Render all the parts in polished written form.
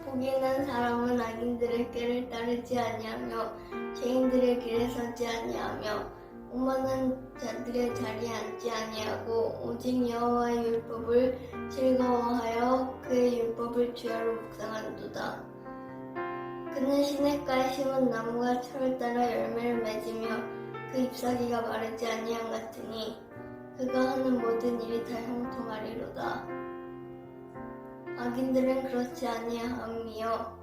복이 있는 사람은 악인들의 꾀를 따르지 아니하며 죄인들의 길에 서지 아니하며 오만한 자들의 자리에 앉지 아니하고 오직 여호와의 율법을 즐거워하여 그의 율법을 주야로 묵상하는도다. 그는 시냇가에 심은 나무가 철을 따라 열매를 맺으며 그 잎사귀가 마르지 아니함 같으니 그가 하는 모든 일이 다 형통하리로다. 악인들은 그렇지 아니함이요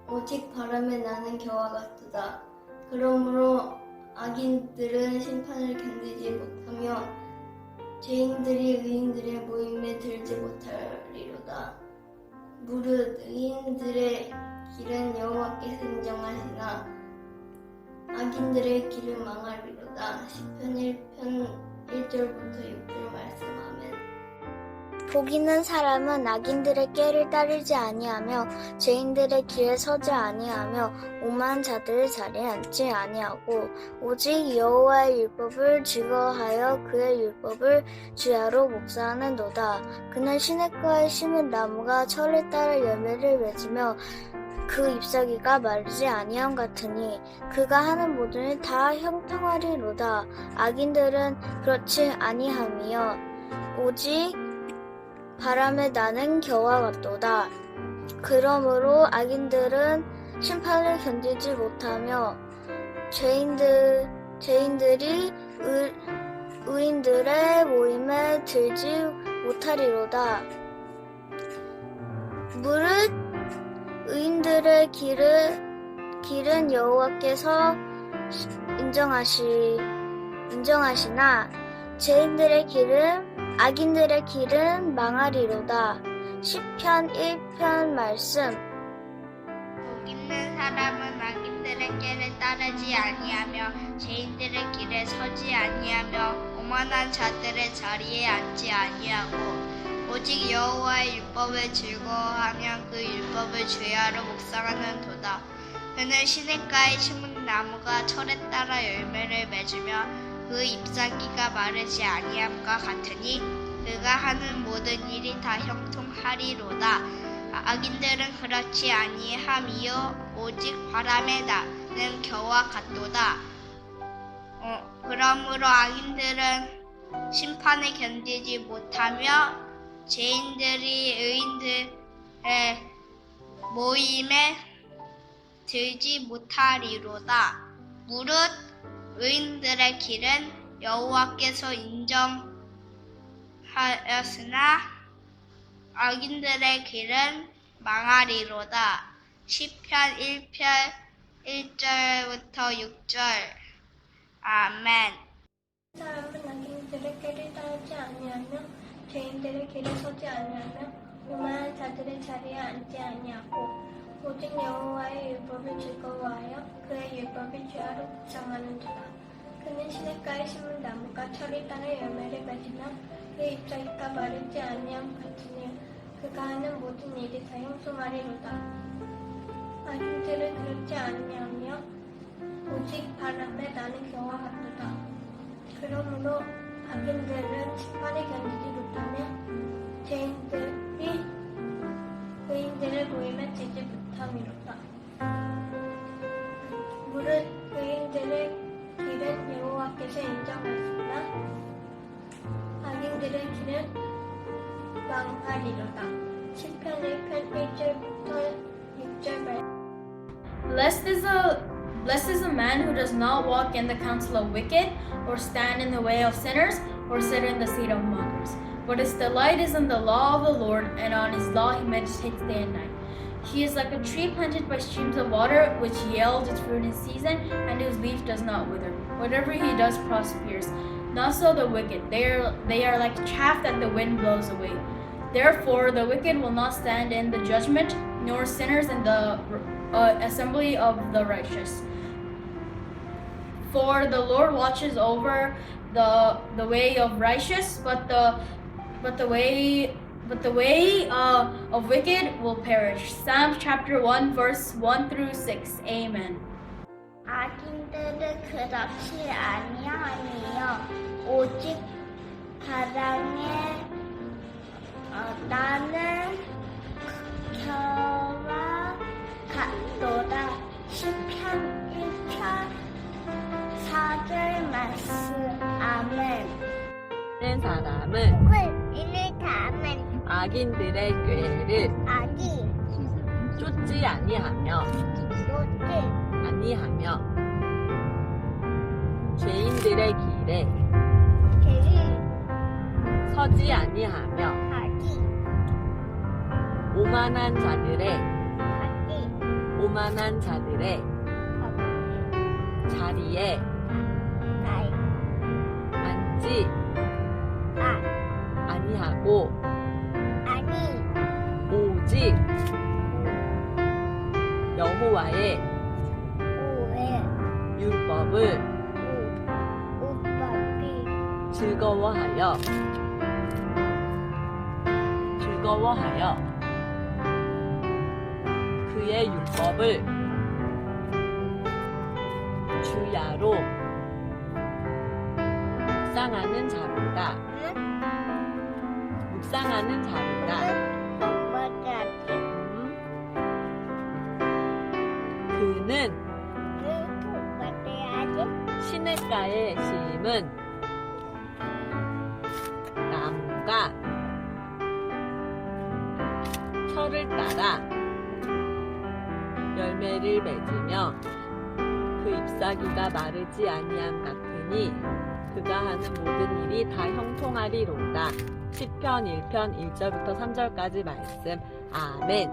오직 바람에 나는 겨와 같도다. 그러므로 악인들은 심판을 견디지 못하며 죄인들이 의인들의 모임에 들지 못하리로다. 무릇 의인들의 길은 여호와께서 인정하시나 악인들의 길은 망하리로다. 시편 1편 1절부터 6절 말씀. 아멘. 복 있는 사람은 악인들의 꾀를 따르지 아니하며 죄인들의 길에 서지 아니하며 오만한 자들의 자리에 앉지 아니하고 오직 여호와의 율법을 즐거워하여 그의 율법을 주야로 묵상하는도다. 그는 시냇가에 심은 나무가 철을 따라 열매를 맺으며 그 잎사귀가 마르지 아니함 같으니 그가 하는 모든 일 다 형통하리로다. 악인들은 그렇지 아니함이요 오직 바람에 나는 겨와 같도다. 그러므로 악인들은 심판을 견디지 못하며 죄인들이 의인들의 모임에 들지 못하리로다. 무릇 의인들의 길은 여호와께서 인정하시나 악인들의 길은 망하리로다. 시편 1편 말씀. 복 있는 사람은 악인들의 꾀를 따르지 아니하며 죄인들의 길에 서지 아니하며 오만한 자들의 자리에 앉지 아니하고 오직 여호와의 율법을 즐거워하며 그 율법을 주야로 묵상하는도다. 그는 시냇가에 심은 나무가 철에 따라 열매를 맺으며 그 잎사귀가 마르지 아니함과 같으니 그가 하는 모든 일이 다 형통하리로다. 악인들은 그렇지 아니함이요 오직 바람에 나는 겨와 같도다. 그러므로 악인들은 심판을 견디지 못하며 죄인들이 의인들의 모임에 들지 못하리로다. 무릇 의인들의 길은 여호와께서 인정하였으나 악인들의 길은 망하리로다. 시편 1편 1절부터 6절. 아멘. 사람은 악인들의 꾀를 따르지 아니하며 죄인들의 길에 서지 아니하며 오만한 자들의 자리에 앉지 아니하고 오직 여호와의 율법을 즐거워하여 그의 율법을 주야로 묵상하는도다. 그는 시냇가에 심은 나무가 철이 따라 열매를 맺으며 그 잎사귀가 마르지 아니함 같으니 그가 하는 모든 일이 다 형통하리로다. 악인들은 그렇지 아니하며 오직 바람에 나는 겨와 같도다. 그러므로 악인들은 심판을 견디지 못하며 죄인들이 의인들의 모임에 들지 못함이로다. 무릇 의인들의 길은 여호와께서 인정하시나 악인들의 길은 망하리로다. 시편 1편 1절부터 6절 말씀. Blessed is a man who does not walk in the counsel of wicked, or stand in the way of sinners, or sit in the seat of mockers. But his delight is in the law of the Lord, and on his law he meditates day and night. He is like a tree planted by streams of water, which yields its fruit in season, and whose leaf does not wither. Whatever he does prospers. Not so the wicked. They are like chaff that the wind blows away. Therefore the wicked will not stand in the judgment, nor sinners in the assembly of the righteous. For the Lord watches over the way of righteous, but the way of wicked will perish. Psalms chapter 1 verse 1 through 6. Amen. 악인들은 그렇지 아니하니요 오직 바람에 나는 겨와 있는 사람은 흙을 이를 담은 악인들의 꾀를 아기 쫓지 아니하며 죄인들의 길에 죄를 서지 아니하며 가지 오만한 자들의 자리에 앉지 아니하고 오직 여호와의 율법을 즐거워하여 그의 율법을 주야로 묵상하는 자로다. 그는 시냇가에 심은 나무가 철을 따라 열매를 맺으며 그 잎사귀가 마르지 아니함 같으니 그가 하는 모든 일이 다 형통하리로다. 시편 1편 1절부터 3절까지 말씀. 아멘.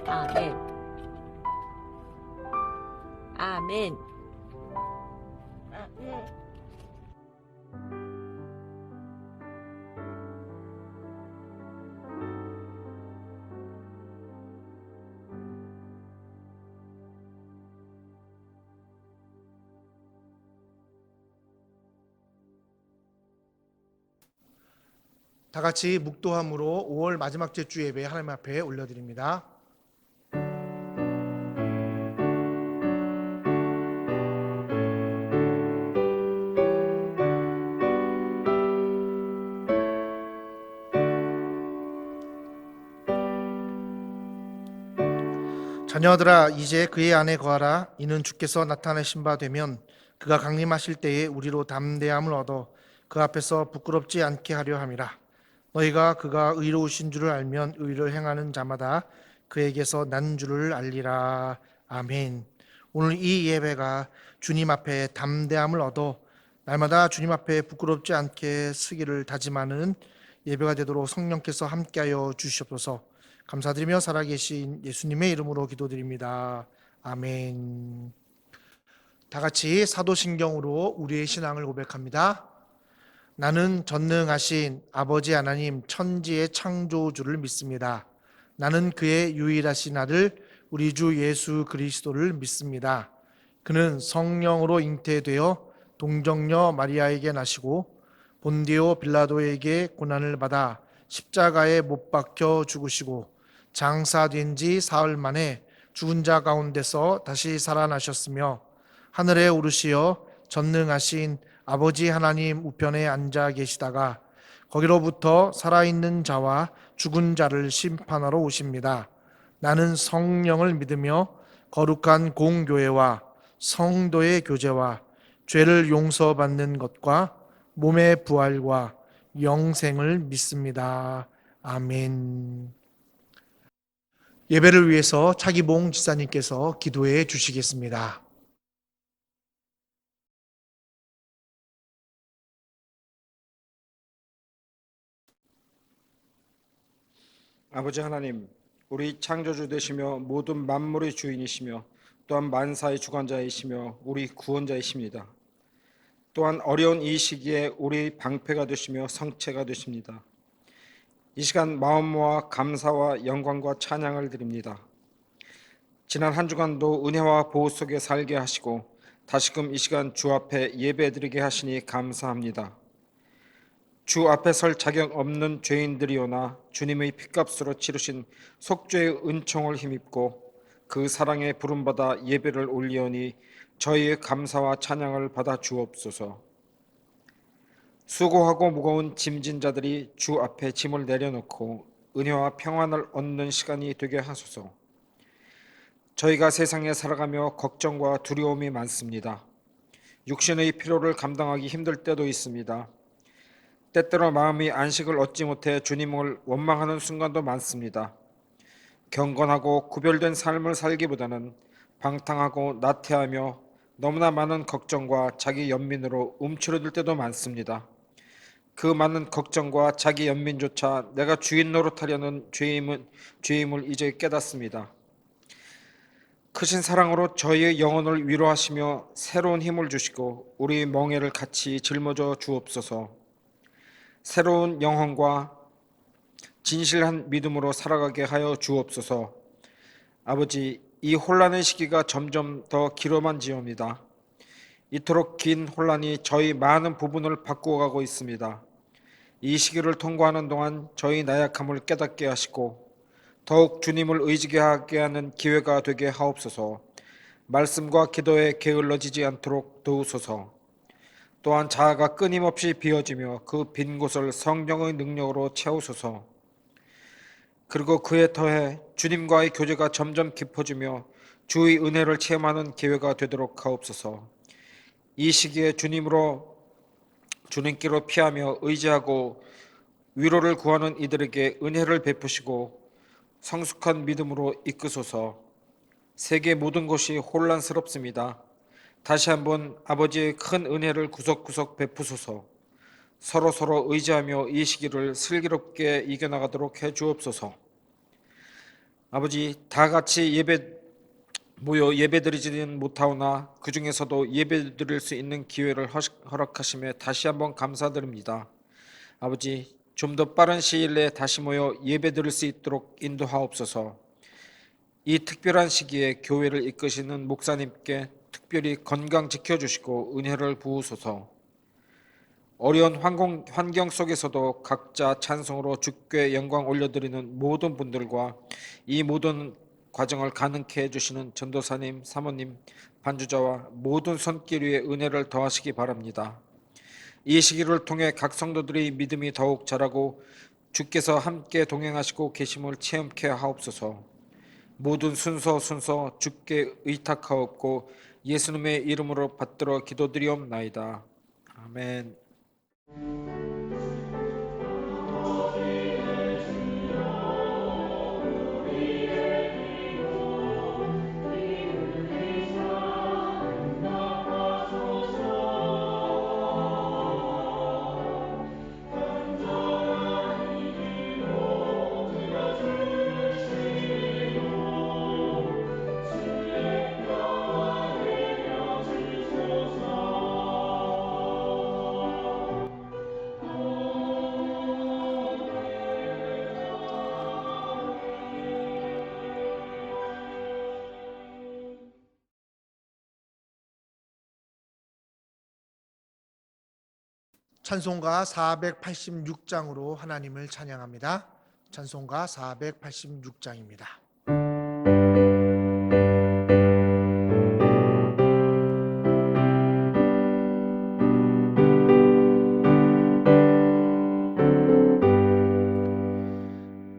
아멘. 아멘. 다 같이 묵도함으로 5월 마지막 제주 예배 하나님 앞에 올려드립니다. 자녀들아 이제 그의 안에 거하라. 이는 주께서 나타내신 바 되면 그가 강림하실 때에 우리로 담대함을 얻어 그 앞에서 부끄럽지 않게 하려 함이라. 너희가 그가 의로우신 줄을 알면 의를 행하는 자마다 그에게서 난 줄을 알리라. 아멘. 오늘 이 예배가 주님 앞에 담대함을 얻어 날마다 주님 앞에 부끄럽지 않게 서기를 다짐하는 예배가 되도록 성령께서 함께하여 주시옵소서. 감사드리며 살아계신 예수님의 이름으로 기도드립니다. 아멘. 다 같이 사도신경으로 우리의 신앙을 고백합니다. 나는 전능하신 아버지 하나님 천지의 창조주를 믿습니다. 나는 그의 유일하신 아들 우리 주 예수 그리스도를 믿습니다. 그는 성령으로 잉태되어 동정녀 마리아에게 나시고 본디오 빌라도에게 고난을 받아 십자가에 못 박혀 죽으시고 장사된 지 사흘 만에 죽은 자 가운데서 다시 살아나셨으며 하늘에 오르시어 전능하신 아버지 하나님 우편에 앉아 계시다가 거기로부터 살아있는 자와 죽은 자를 심판하러 오십니다. 나는 성령을 믿으며 거룩한 공교회와 성도의 교제와 죄를 용서받는 것과 몸의 부활과 영생을 믿습니다. 아멘. 예배를 위해서 차기봉 지사님께서 기도해 주시겠습니다. 아버지 하나님, 우리 창조주 되시며 모든 만물의 주인이시며 또한 만사의 주관자이시며 우리 구원자이십니다. 또한 어려운 이 시기에 우리 방패가 되시며 성체가 되십니다. 이 시간 마음 모아 감사와 영광과 찬양을 드립니다. 지난 한 주간도 은혜와 보호 속에 살게 하시고 다시금 이 시간 주 앞에 예배드리게 하시니 감사합니다. 주 앞에 설 자격 없는 죄인들이오나 주님의 핏값으로 치르신 속죄의 은총을 힘입고 그 사랑에 부름받아 예배를 올리오니 저희의 감사와 찬양을 받아 주옵소서. 수고하고 무거운 짐진 자들이 주 앞에 짐을 내려놓고 은혜와 평안을 얻는 시간이 되게 하소서. 저희가 세상에 살아가며 걱정과 두려움이 많습니다. 육신의 피로를 감당하기 힘들 때도 있습니다. 때때로 마음이 안식을 얻지 못해 주님을 원망하는 순간도 많습니다. 경건하고 구별된 삶을 살기보다는 방탕하고 나태하며 너무나 많은 걱정과 자기 연민으로 움츠러들 때도 많습니다. 그 많은 걱정과 자기 연민조차 내가 주인 노릇하려는 죄임을 이제 깨닫습니다. 크신 사랑으로 저희의 영혼을 위로하시며 새로운 힘을 주시고 우리 멍에를 같이 짊어져 주옵소서. 새로운 영혼과 진실한 믿음으로 살아가게 하여 주옵소서. 아버지, 이 혼란의 시기가 점점 더 길어만 지옵니다. 이토록 긴 혼란이 저희 많은 부분을 바꾸어 가고 있습니다. 이 시기를 통과하는 동안 저희 나약함을 깨닫게 하시고 더욱 주님을 의지하게 하는 기회가 되게 하옵소서. 말씀과 기도에 게을러지지 않도록 도우소서. 또한 자아가 끊임없이 비어지며 그 빈 곳을 성령의 능력으로 채우소서. 그리고 그에 더해 주님과의 교제가 점점 깊어지며 주의 은혜를 체험하는 기회가 되도록 하옵소서. 이 시기에 주님께로 피하며 의지하고 위로를 구하는 이들에게 은혜를 베푸시고 성숙한 믿음으로 이끄소서. 세계 모든 곳이 혼란스럽습니다. 다시 한번 아버지의 큰 은혜를 구석구석 베푸소서. 서로 의지하며 이 시기를 슬기롭게 이겨나가도록 해 주옵소서. 아버지, 다 같이 모여 예배드리지는 못하오나 그 중에서도 예배드릴 수 있는 기회를 허락하심에 다시 한번 감사드립니다. 아버지, 좀 더 빠른 시일 내에 다시 모여 예배드릴 수 있도록 인도하옵소서. 이 특별한 시기에 교회를 이끄시는 목사님께 특별히 건강 지켜주시고 은혜를 부으소서. 어려운 환경 속에서도 각자 찬송으로 주께 영광 올려드리는 모든 분들과 이 모든 과정을 가능케 해주시는 전도사님, 사모님, 반주자와 모든 손길 위에 은혜를 더하시기 바랍니다. 이 시기를 통해 각 성도들의 믿음이 더욱 자라고 주께서 함께 동행하시고 계심을 체험케 하옵소서. 모든 순서 주께 의탁하옵고 예수님의 이름으로 받들어 기도드리옵나이다. 아멘. 찬송가 486장으로 하나님을 찬양합니다. 찬송가 486장입니다.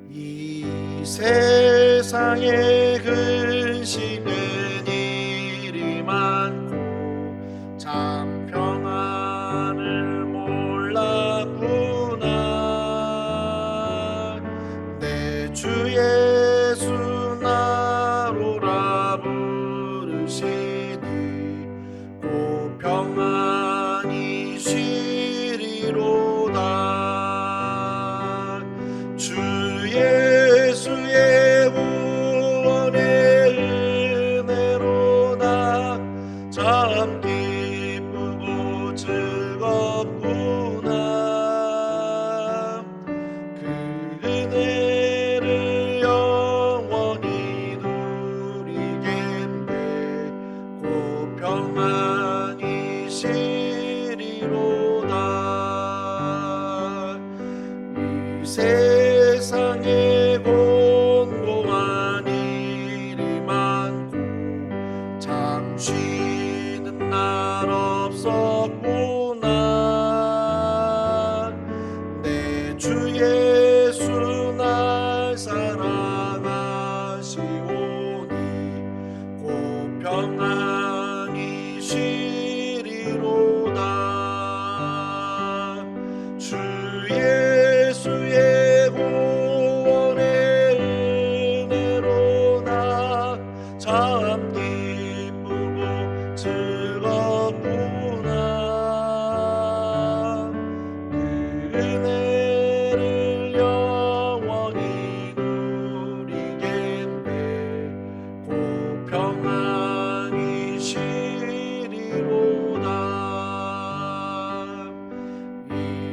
이 세상에 근심된 일이 많고 참 평안을 몰랐구나. 내 주 예수 나로라 부르시니 곧 평안히 쉬리로다. 주 예수의 구원의 은혜로다. 참 기쁘고 즐겁구나. 그 은혜를 영원히 누리겠네. 곧 평안히 쉬리로다. 이 세상에 곤고한 일이 많고 참 쉬는 날 없었구나. 내 주 예수 날 사랑하시오니 곧 평안히 쉬리로다. 주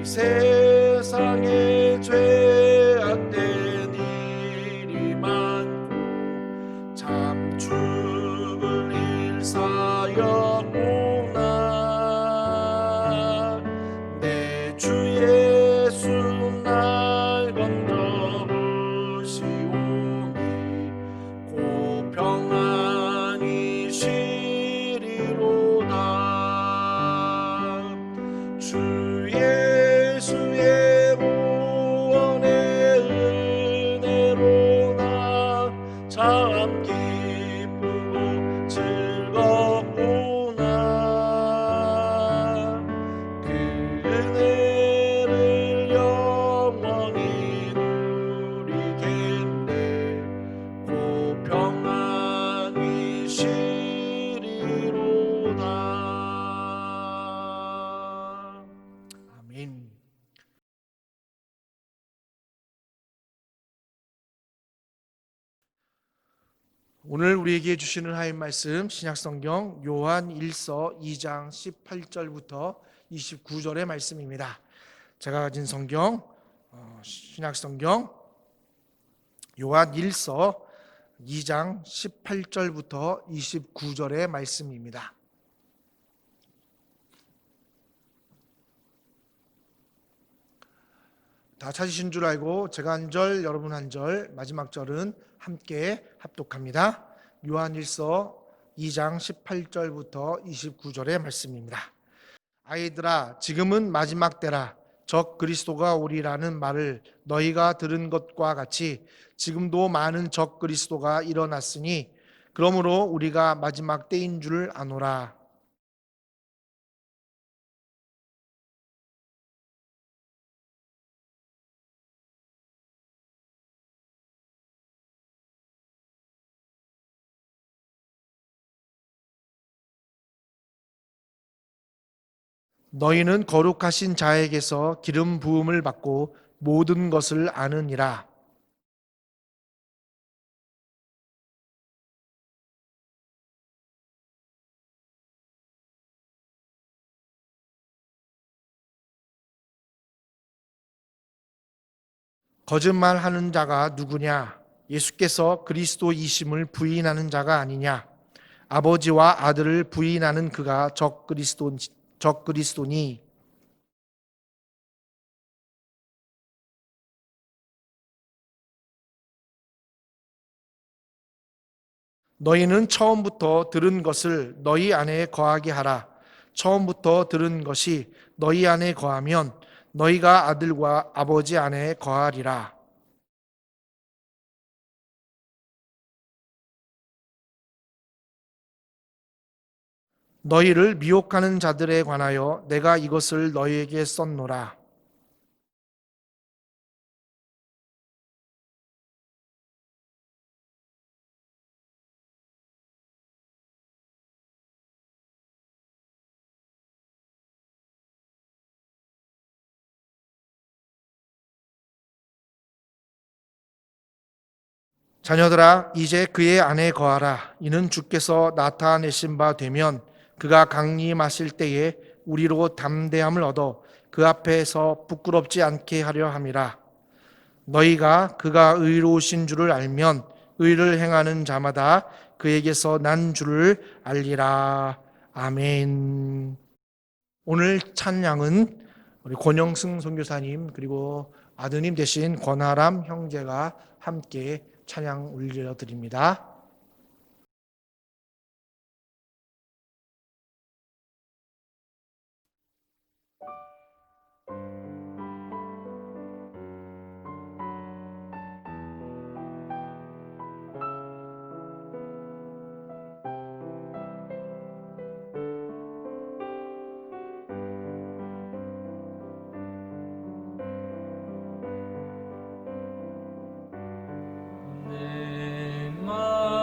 세상에 죄악된 일이 많고 참 죽을 일사였구나. 내 주 예수 날 건져주시오니 곧 평안히 쉬리로다. 주 예수의 구원의 은혜로 나 참 기쁘고 즐겁구나. 그 은혜를 영원히 누리겠네. 곧 평안히 쉬리로다. 아멘. 오늘 우리에게 주시는 하나님 말씀 신약성경 요한 1서 2장 18절부터 29절의 말씀입니다. 제가 가진 성경 신약성경 요한 1서 2장 18절부터 29절의 말씀입니다. 다 찾으신 줄 알고 제가 한 절, 여러분 한 절, 마지막 절은 함께 합독합니다. 요한1서 2장 18절부터 29절의 말씀입니다. 아이들아, 지금은 마지막 때라. 적 그리스도가 오리라는 말을 너희가 들은 것과 같이 지금도 많은 적 그리스도가 일어났으니 그러므로 우리가 마지막 때인 줄 아노라. 너희는 거룩하신 자에게서 기름 부음을 받고 모든 것을 아느니라. 거짓말하는 자가 누구냐? 예수께서 그리스도이심을 부인하는 자가 아니냐? 아버지와 아들을 부인하는 그가 적 그리스도니. 너희는 처음부터 들은 것을 너희 안에 거하게 하라. 처음부터 들은 것이 너희 안에 거하면 너희가 아들과 아버지 안에 거하리라. 너희를 미혹하는 자들에 관하여 내가 이것을 너희에게 썼노라. 자녀들아, 이제 그의 안에 거하라. 이는 주께서 나타내신 바 되면 그가 강림하실 때에 우리로 담대함을 얻어 그 앞에서 부끄럽지 않게 하려 함이라. 너희가 그가 의로우신 줄을 알면 의를 행하는 자마다 그에게서 난 줄을 알리라. 아멘. 오늘 찬양은 우리 권영승 선교사님 그리고 아드님 되신 권하람 형제가 함께 찬양 올려드립니다. 내 맘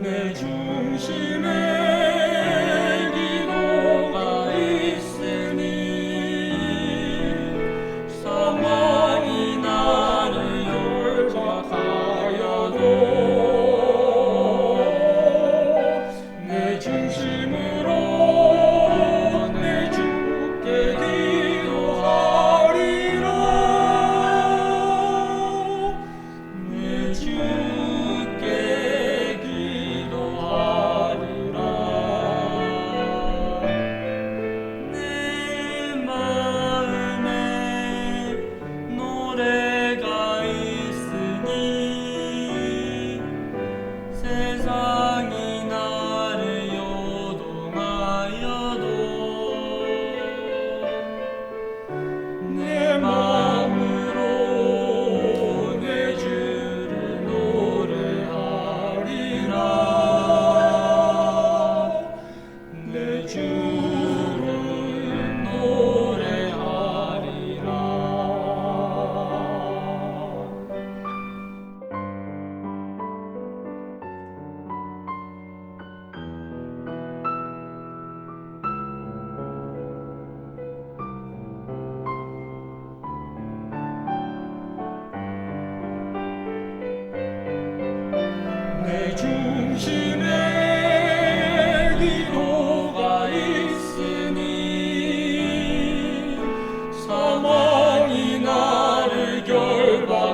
내 중심에 기도가 있으니 사망이 나를 열박하여도 내 중심으로 내 주께 기도하리라 내 주께 기도하리라 내 마음에 노래가 있으니 세상이 나를 요동하여도 내 마음으로 내 주를 노래하리라 내 주를 노래하리라 내 중심에 기도가 있으니 사망이 나를 결박하여도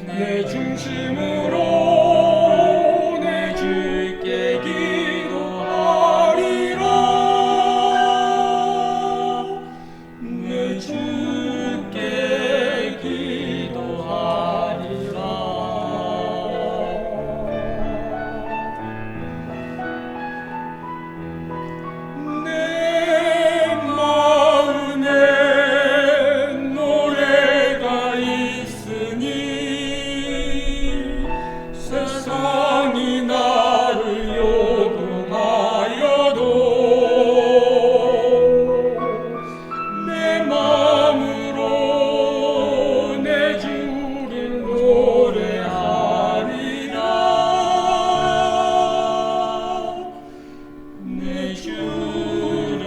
내 중심으로 내 주께 기도하리라 내 주께 기도하리라 내 마음에 노래가 있으니 세상이 나를 요동하여도 내 마음으로 내 주를 노래하리라 내 주를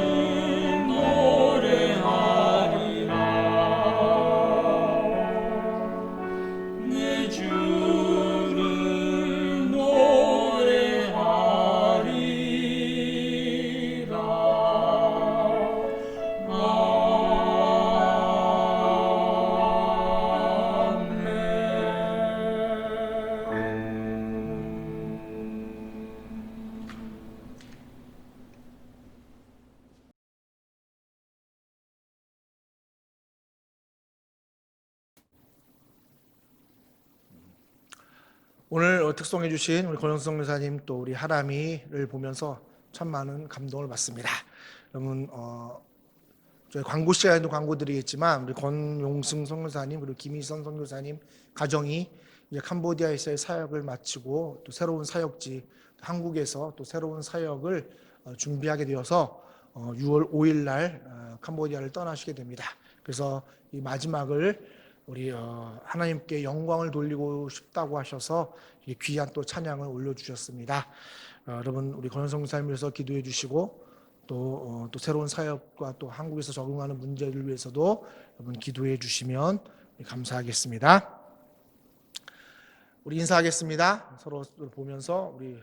노래하리라 내 주를 노래하리라 오늘 특송해 주신 우리 권영성 교사님 또 우리 하람이를 보면서 참 많은 감동을 받습니다. 여러분 저희 광고 시간에도 광고 드리겠지만 우리 권용승 선교사님 그리고 김희선 선교사님 가정이 이제 캄보디아에서의 사역을 마치고 또 새로운 사역지 한국에서 또 새로운 사역을 준비하게 되어서 6월 5일 날 캄보디아를 떠나시게 됩니다. 그래서 이 마지막을 우리 하나님께 영광을 돌리고 싶다고 하셔서 이 귀한 또 찬양을 올려주셨습니다. 여러분 우리 권현성 목사님 위해서 기도해 주시고 또 새로운 사역과 또 한국에서 적응하는 문제를 위해서도 여러분 기도해 주시면 감사하겠습니다. 우리 인사하겠습니다. 서로 보면서 우리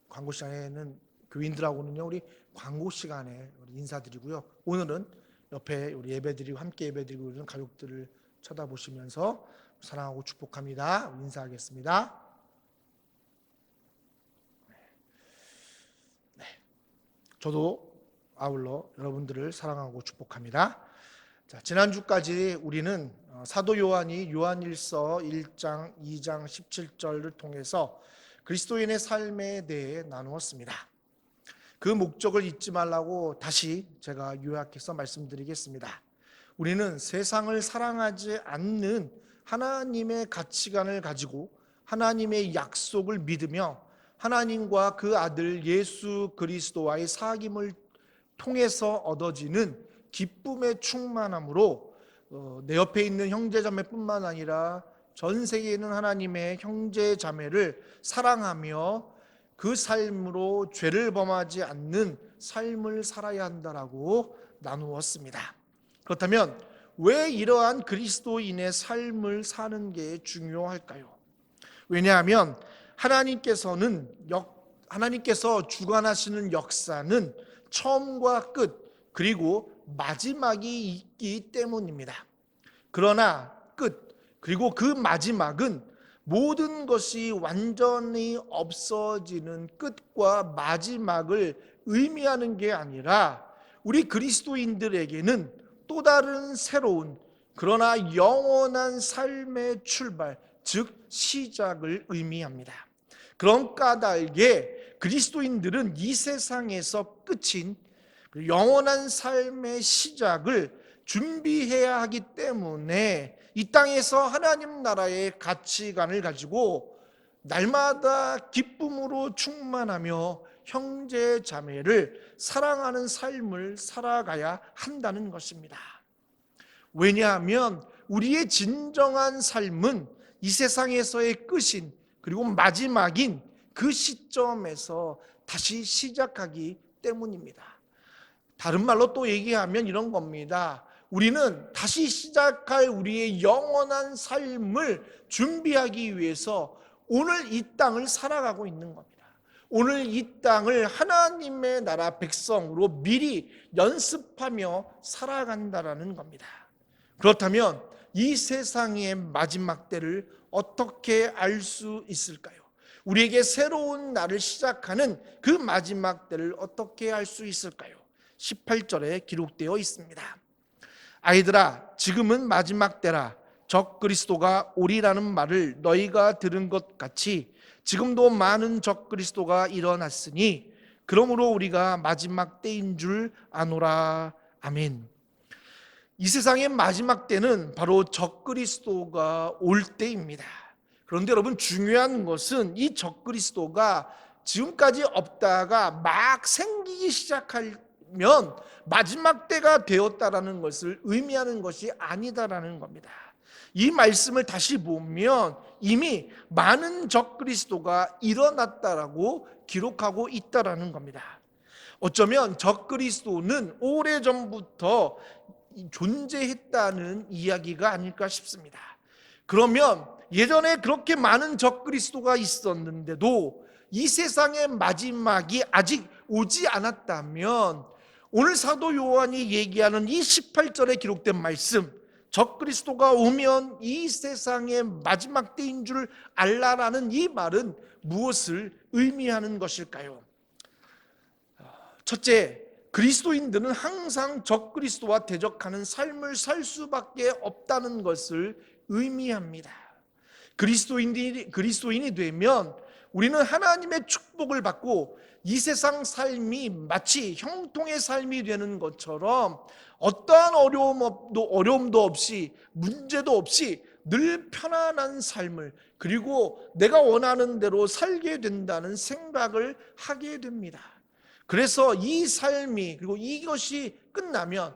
광고 시간에는 교인들하고는요 우리 광고 시간에 우리 인사드리고요. 오늘은 옆에 우리 예배드리고 함께 예배드리고 있는 가족들을 쳐다보시면서 사랑하고 축복합니다. 인사하겠습니다. 네. 저도 아울러 여러분들을 사랑하고 축복합니다. 자, 지난주까지 우리는 사도 요한이 요한일서 1장, 2장 17절을 통해서 그리스도인의 삶에 대해 나누었습니다. 그 목적을 잊지 말라고 다시 제가 요약해서 말씀드리겠습니다. 우리는 세상을 사랑하지 않는 하나님의 가치관을 가지고 하나님의 약속을 믿으며 하나님과 그 아들 예수 그리스도와의 사귐을 통해서 얻어지는 기쁨의 충만함으로 내 옆에 있는 형제자매뿐만 아니라 전 세계에 있는 하나님의 형제 자매를 사랑하며 그 삶으로 죄를 범하지 않는 삶을 살아야 한다라고 나누었습니다. 그렇다면 왜 이러한 그리스도인의 삶을 사는 게 중요할까요? 왜냐하면 하나님께서 주관하시는 역사는 처음과 끝 그리고 마지막이 있기 때문입니다. 그러나 끝 그리고 그 마지막은 모든 것이 완전히 없어지는 끝과 마지막을 의미하는 게 아니라 우리 그리스도인들에게는 또 다른 새로운 그러나 영원한 삶의 출발, 즉 시작을 의미합니다. 그런 까닭에 그리스도인들은 이 세상에서 끝인 영원한 삶의 시작을 준비해야 하기 때문에 이 땅에서 하나님 나라의 가치관을 가지고 날마다 기쁨으로 충만하며 형제 자매를 사랑하는 삶을 살아가야 한다는 것입니다. 왜냐하면 우리의 진정한 삶은 이 세상에서의 끝인 그리고 마지막인 그 시점에서 다시 시작하기 때문입니다. 다른 말로 또 얘기하면 이런 겁니다. 우리는 다시 시작할 우리의 영원한 삶을 준비하기 위해서 오늘 이 땅을 살아가고 있는 겁니다. 오늘 이 땅을 하나님의 나라 백성으로 미리 연습하며 살아간다라는 겁니다. 그렇다면 이 세상의 마지막 때를 어떻게 알 수 있을까요? 우리에게 새로운 날을 시작하는 그 마지막 때를 어떻게 알 수 있을까요? 18절에 기록되어 있습니다. 아이들아, 지금은 마지막 때라. 적 그리스도가 오리라는 말을 너희가 들은 것 같이 지금도 많은 적 그리스도가 일어났으니 그러므로 우리가 마지막 때인 줄 아노라. 아멘. 이 세상의 마지막 때는 바로 적 그리스도가 올 때입니다. 그런데 여러분, 중요한 것은 이 적 그리스도가 지금까지 없다가 막 생기기 시작하면 마지막 때가 되었다라는 것을 의미하는 것이 아니다라는 겁니다. 이 말씀을 다시 보면 이미 많은 적 그리스도가 일어났다라고 기록하고 있다라는 겁니다. 어쩌면 적 그리스도는 오래전부터 존재했다는 이야기가 아닐까 싶습니다. 그러면 예전에 그렇게 많은 적 그리스도가 있었는데도 이 세상의 마지막이 아직 오지 않았다면 오늘 사도 요한이 얘기하는 이 18절에 기록된 말씀, 적 그리스도가 오면 이 세상의 마지막 때인 줄 알라라는 이 말은 무엇을 의미하는 것일까요? 첫째, 그리스도인들은 항상 적 그리스도와 대적하는 삶을 살 수밖에 없다는 것을 의미합니다. 그리스도인이 되면 우리는 하나님의 축복을 받고 이 세상 삶이 마치 형통의 삶이 되는 것처럼 어떠한 어려움도 없이 문제도 없이 늘 편안한 삶을 그리고 내가 원하는 대로 살게 된다는 생각을 하게 됩니다. 그래서 이 삶이 그리고 이것이 끝나면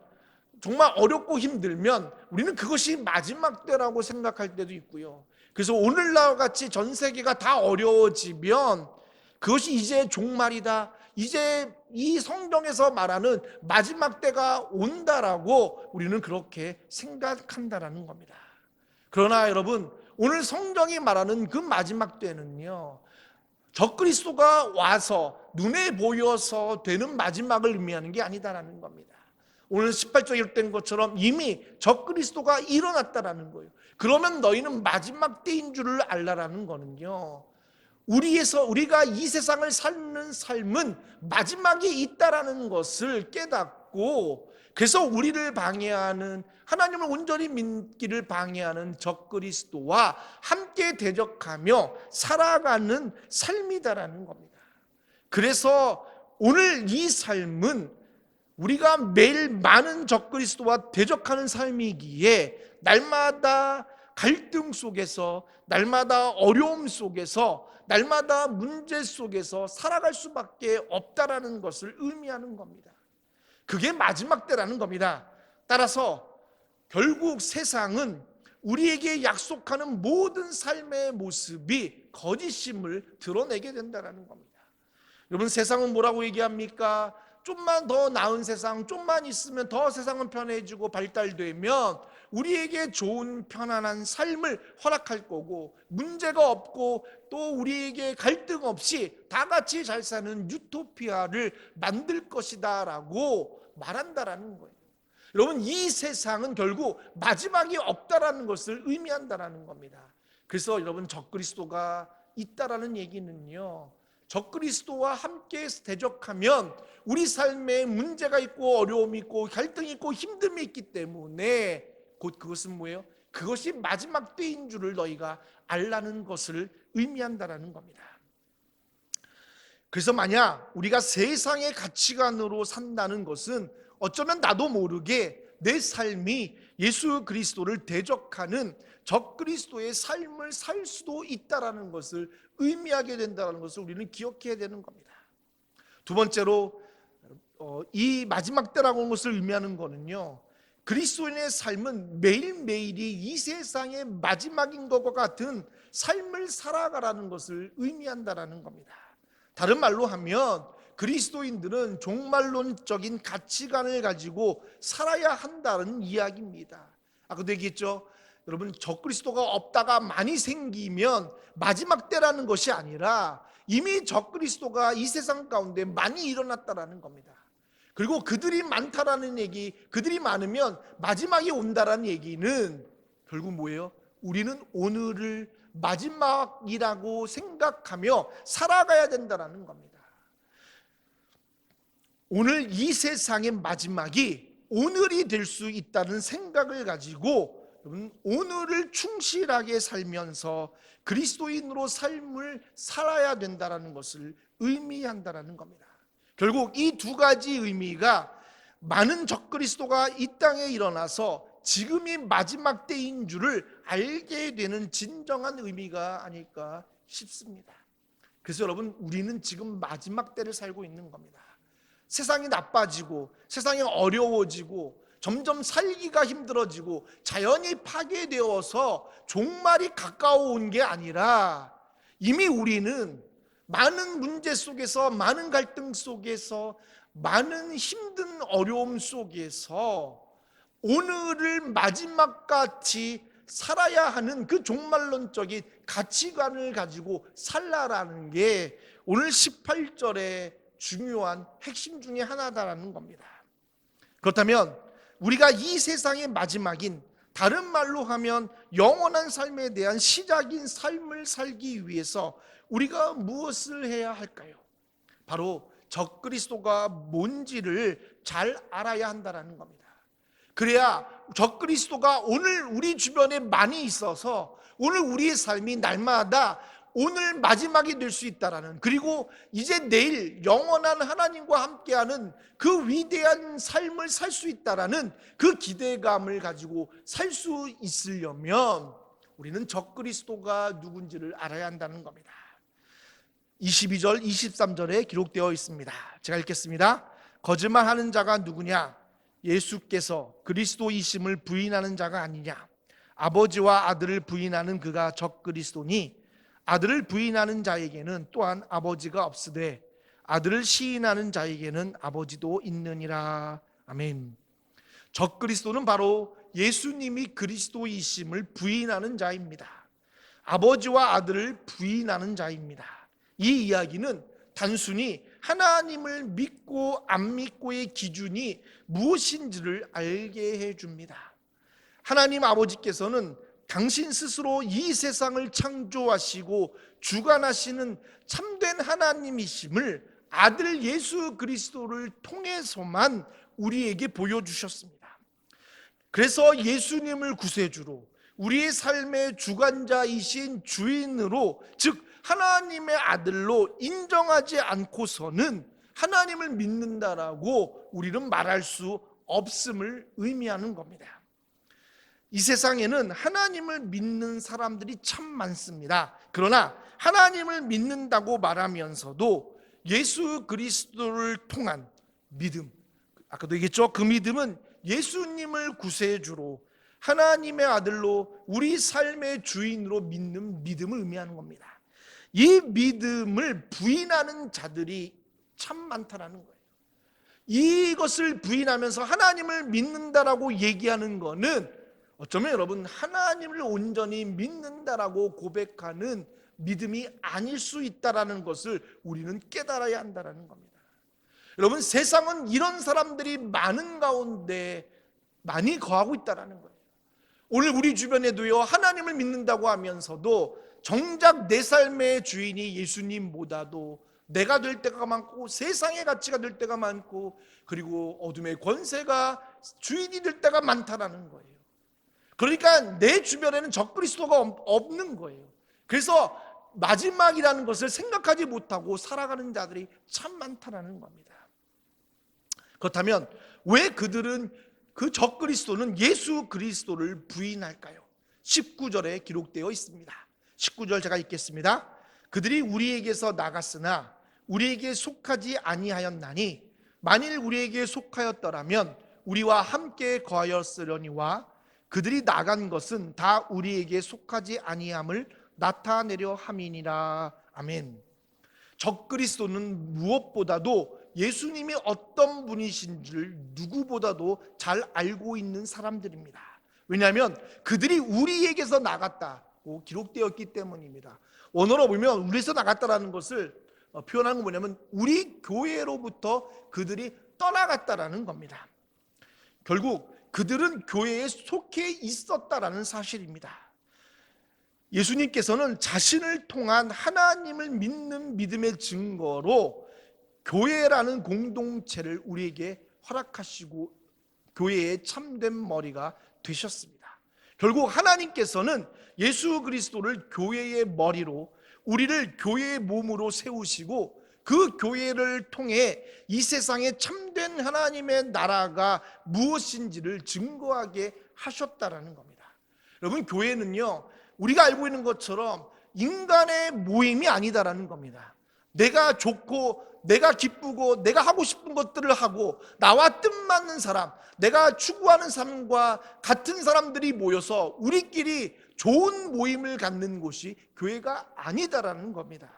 정말 어렵고 힘들면 우리는 그것이 마지막 때라고 생각할 때도 있고요. 그래서 오늘날 같이 전 세계가 다 어려워지면 그것이 이제 종말이다, 이제 이 성경에서 말하는 마지막 때가 온다라고 우리는 그렇게 생각한다라는 겁니다. 그러나 여러분, 오늘 성경이 말하는 그 마지막 때는요, 적그리스도가 와서 눈에 보여서 되는 마지막을 의미하는 게 아니다라는 겁니다. 오늘 18절에 기록된 것처럼 이미 적그리스도가 일어났다라는 거예요. 그러면 너희는 마지막 때인 줄을 알라라는 거는요, 우리가 이 세상을 사는 삶은 마지막이 있다라는 것을 깨닫고, 그래서 우리를 방해하는, 하나님을 온전히 믿기를 방해하는 적그리스도와 함께 대적하며 살아가는 삶이다라는 겁니다. 그래서 오늘 이 삶은 우리가 매일 많은 적그리스도와 대적하는 삶이기에 날마다 갈등 속에서, 날마다 어려움 속에서, 날마다 문제 속에서 살아갈 수밖에 없다라는 것을 의미하는 겁니다. 그게 마지막 때라는 겁니다. 따라서 결국 세상은 우리에게 약속하는 모든 삶의 모습이 거짓임을 드러내게 된다는 겁니다. 여러분, 세상은 뭐라고 얘기합니까? 좀만 더 나은 세상, 좀만 있으면 더 세상은 편해지고 발달되면 우리에게 좋은 편안한 삶을 허락할 거고, 문제가 없고 또 우리에게 갈등 없이 다 같이 잘 사는 유토피아를 만들 것이다 라고 말한다라는 거예요. 여러분, 이 세상은 결국 마지막이 없다라는 것을 의미한다라는 겁니다. 그래서 여러분, 적그리스도가 있다라는 얘기는요, 적그리스도와 함께 대적하면 우리 삶에 문제가 있고 어려움이 있고 갈등이 있고 힘듦이 있기 때문에 곧 그것은 뭐예요? 그것이 마지막 때인 줄을 너희가 알라는 것을 의미한다라는 겁니다. 그래서 만약 우리가 세상의 가치관으로 산다는 것은 어쩌면 나도 모르게 내 삶이 예수 그리스도를 대적하는 적그리스도의 삶을 살 수도 있다라는 것을 의미하게 된다는 것을 우리는 기억해야 되는 겁니다. 두 번째로 이 마지막 때라고 하는 것을 의미하는 것은요, 그리스도인의 삶은 매일매일이 이 세상의 마지막인 것과 같은 삶을 살아가라는 것을 의미한다라는 겁니다. 다른 말로 하면 그리스도인들은 종말론적인 가치관을 가지고 살아야 한다는 이야기입니다. 아까도 얘기했죠. 여러분, 적그리스도가 없다가 많이 생기면 마지막 때라는 것이 아니라 이미 적그리스도가 이 세상 가운데 많이 일어났다라는 겁니다. 그리고 그들이 많다라는 얘기, 그들이 많으면 마지막이 온다라는 얘기는 결국 뭐예요? 우리는 오늘을 마지막이라고 생각하며 살아가야 된다라는 겁니다. 오늘 이 세상의 마지막이 오늘이 될 수 있다는 생각을 가지고 오늘을 충실하게 살면서 그리스도인으로 삶을 살아야 된다는 것을 의미한다는 겁니다. 결국 이 두 가지 의미가 많은 적그리스도가 이 땅에 일어나서 지금이 마지막 때인 줄을 알게 되는 진정한 의미가 아닐까 싶습니다. 그래서 여러분, 우리는 지금 마지막 때를 살고 있는 겁니다. 세상이 나빠지고 세상이 어려워지고 점점 살기가 힘들어지고 자연이 파괴되어서 종말이 가까워온 게 아니라 이미 우리는 많은 문제 속에서, 많은 갈등 속에서, 많은 힘든 어려움 속에서 오늘을 마지막같이 살아야 하는 그 종말론적인 가치관을 가지고 살라라는 게 오늘 18절의 중요한 핵심 중에 하나다라는 겁니다. 그렇다면 우리가 이 세상의 마지막인, 다른 말로 하면 영원한 삶에 대한 시작인 삶을 살기 위해서 우리가 무엇을 해야 할까요? 바로 적그리스도가 뭔지를 잘 알아야 한다는 겁니다. 그래야 적그리스도가 오늘 우리 주변에 많이 있어서 오늘 우리의 삶이 날마다 오늘 마지막이 될 수 있다라는, 그리고 이제 내일 영원한 하나님과 함께하는 그 위대한 삶을 살 수 있다라는 그 기대감을 가지고 살 수 있으려면 우리는 적그리스도가 누군지를 알아야 한다는 겁니다. 22절, 23절에 기록되어 있습니다. 제가 읽겠습니다. 거짓말하는 자가 누구냐? 예수께서 그리스도이심을 부인하는 자가 아니냐? 아버지와 아들을 부인하는 그가 적그리스도니 아들을 부인하는 자에게는 또한 아버지가 없으되 아들을 시인하는 자에게는 아버지도 있느니라. 아멘. 적그리스도는 바로 예수님이 그리스도이심을 부인하는 자입니다. 아버지와 아들을 부인하는 자입니다. 이 이야기는 단순히 하나님을 믿고 안 믿고의 기준이 무엇인지를 알게 해줍니다. 하나님 아버지께서는 당신 스스로 이 세상을 창조하시고 주관하시는 참된 하나님이심을 아들 예수 그리스도를 통해서만 우리에게 보여주셨습니다. 그래서 예수님을 구세주로, 우리의 삶의 주관자이신 주인으로, 즉 하나님의 아들로 인정하지 않고서는 하나님을 믿는다라고 우리는 말할 수 없음을 의미하는 겁니다. 이 세상에는 하나님을 믿는 사람들이 참 많습니다. 그러나 하나님을 믿는다고 말하면서도 예수 그리스도를 통한 믿음, 아까도 얘기했죠. 그 믿음은 예수님을 구세주로, 하나님의 아들로 우리 삶의 주인으로 믿는 믿음을 의미하는 겁니다. 이 믿음을 부인하는 자들이 참 많다라는 거예요. 이것을 부인하면서 하나님을 믿는다라고 얘기하는 거는 어쩌면 여러분 하나님을 온전히 믿는다라고 고백하는 믿음이 아닐 수 있다라는 것을 우리는 깨달아야 한다라는 겁니다. 여러분 세상은 이런 사람들이 많은 가운데 많이 거하고 있다라는 거예요. 오늘 우리 주변에도요 하나님을 믿는다고 하면서도 정작 내 삶의 주인이 예수님보다도 내가 될 때가 많고 세상의 가치가 될 때가 많고 그리고 어둠의 권세가 주인이 될 때가 많다라는 거예요. 그러니까 내 주변에는 적그리스도가 없는 거예요. 그래서 마지막이라는 것을 생각하지 못하고 살아가는 자들이 참 많다라는 겁니다. 그렇다면 왜 그들은 그 적그리스도는 예수 그리스도를 부인할까요? 19절에 기록되어 있습니다. 19절 제가 읽겠습니다. 그들이 우리에게서 나갔으나 우리에게 속하지 아니하였나니 만일 우리에게 속하였더라면 우리와 함께 거하였으려니와 그들이 나간 것은 다 우리에게 속하지 아니함을 나타내려 함이니라. 아멘. 적그리스도는 무엇보다도 예수님이 어떤 분이신지를 누구보다도 잘 알고 있는 사람들입니다. 왜냐하면 그들이 우리에게서 나갔다고 기록되어 있기 때문입니다. 원어로 보면 우리에서 나갔다라는 것을 표현하는 건 뭐냐면 우리 교회로부터 그들이 떠나갔다라는 겁니다. 결국 그들은 교회에 속해 있었다라는 사실입니다. 예수님께서는 자신을 통한 하나님을 믿는 믿음의 증거로 교회라는 공동체를 우리에게 허락하시고 교회의 참된 머리가 되셨습니다. 결국 하나님께서는 예수 그리스도를 교회의 머리로 우리를 교회의 몸으로 세우시고 그 교회를 통해 이 세상에 참된 하나님의 나라가 무엇인지를 증거하게 하셨다라는 겁니다. 여러분 교회는요 우리가 알고 있는 것처럼 인간의 모임이 아니다라는 겁니다. 내가 좋고 내가 기쁘고 내가 하고 싶은 것들을 하고 나와 뜻맞는 사람, 내가 추구하는 삶과 같은 사람들이 모여서 우리끼리 좋은 모임을 갖는 곳이 교회가 아니다라는 겁니다.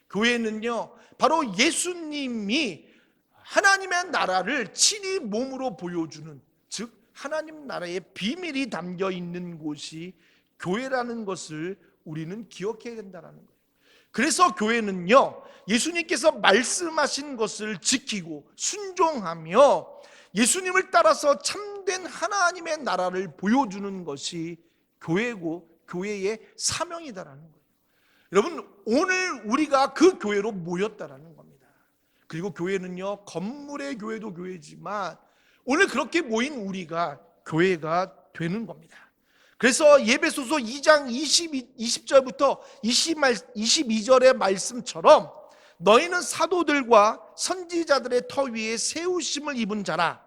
교회는요 바로 예수님이 하나님의 나라를 친히 몸으로 보여주는, 즉 하나님 나라의 비밀이 담겨 있는 곳이 교회라는 것을 우리는 기억해야 된다는 거예요. 그래서 교회는요 예수님께서 말씀하신 것을 지키고 순종하며 예수님을 따라서 참된 하나님의 나라를 보여주는 것이 교회고 교회의 사명이다라는 거예요. 여러분 오늘 우리가 그 교회로 모였다라는 겁니다. 그리고 교회는요 건물의 교회도 교회지만 오늘 그렇게 모인 우리가 교회가 되는 겁니다. 그래서 예배소서 2장 20절부터 22절의 말씀처럼 너희는 사도들과 선지자들의 터 위에 세우심을 입은 자라.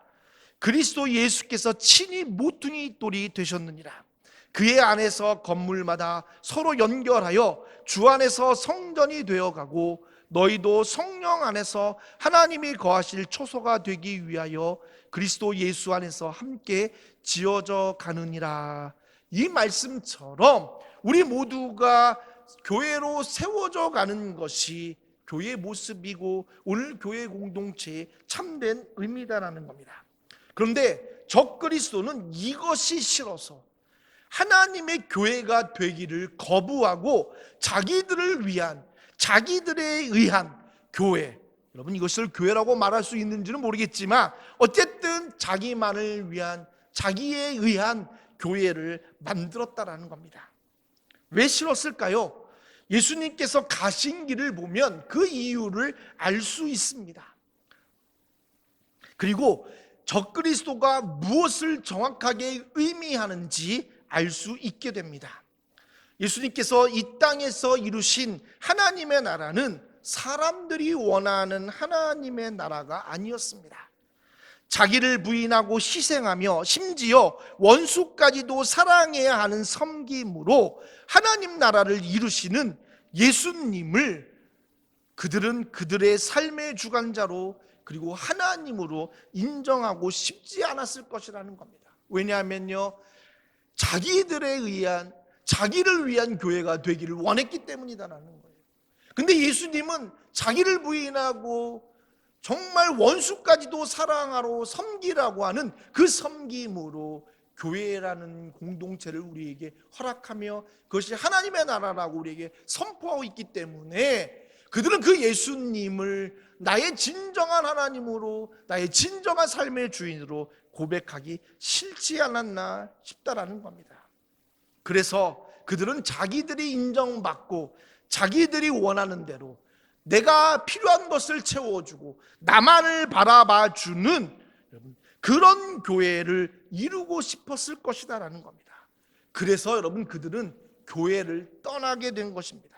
그리스도 예수께서 친히 모퉁이 돌이 되셨느니라. 그의 안에서 건물마다 서로 연결하여 주 안에서 성전이 되어가고 너희도 성령 안에서 하나님이 거하실 초소가 되기 위하여 그리스도 예수 안에서 함께 지어져 가느니라. 이 말씀처럼 우리 모두가 교회로 세워져 가는 것이 교회의 모습이고 오늘 교회 공동체의 참된 의미다라는 겁니다. 그런데 적그리스도는 이것이 싫어서 하나님의 교회가 되기를 거부하고 자기들을 위한, 자기들에 의한 교회, 여러분 이것을 교회라고 말할 수 있는지는 모르겠지만 어쨌든 자기만을 위한, 자기에 의한 교회를 만들었다라는 겁니다. 왜 싫었을까요? 예수님께서 가신 길을 보면 그 이유를 알 수 있습니다. 그리고 적그리스도가 무엇을 정확하게 의미하는지 알 수 있게 됩니다. 예수님께서 이 땅에서 이루신 하나님의 나라는 사람들이 원하는 하나님의 나라가 아니었습니다. 자기를 부인하고 희생하며 심지어 원수까지도 사랑해야 하는 섬김으로 하나님 나라를 이루시는 예수님을 그들은 그들의 삶의 주관자로 그리고 하나님으로 인정하고 싶지 않았을 것이라는 겁니다. 왜냐하면요 자기들에 의한, 자기를 위한 교회가 되기를 원했기 때문이다라는 거예요. 근데 예수님은 자기를 부인하고 정말 원수까지도 사랑하러 섬기라고 하는 그 섬김으로 교회라는 공동체를 우리에게 허락하며 그것이 하나님의 나라라고 우리에게 선포하고 있기 때문에 그들은 그 예수님을 나의 진정한 하나님으로, 나의 진정한 삶의 주인으로 고백하기 싫지 않았나 싶다라는 겁니다. 그래서 그들은 자기들이 인정받고 자기들이 원하는 대로 내가 필요한 것을 채워주고 나만을 바라봐 주는 그런 교회를 이루고 싶었을 것이다라는 겁니다. 그래서 여러분, 그들은 교회를 떠나게 된 것입니다.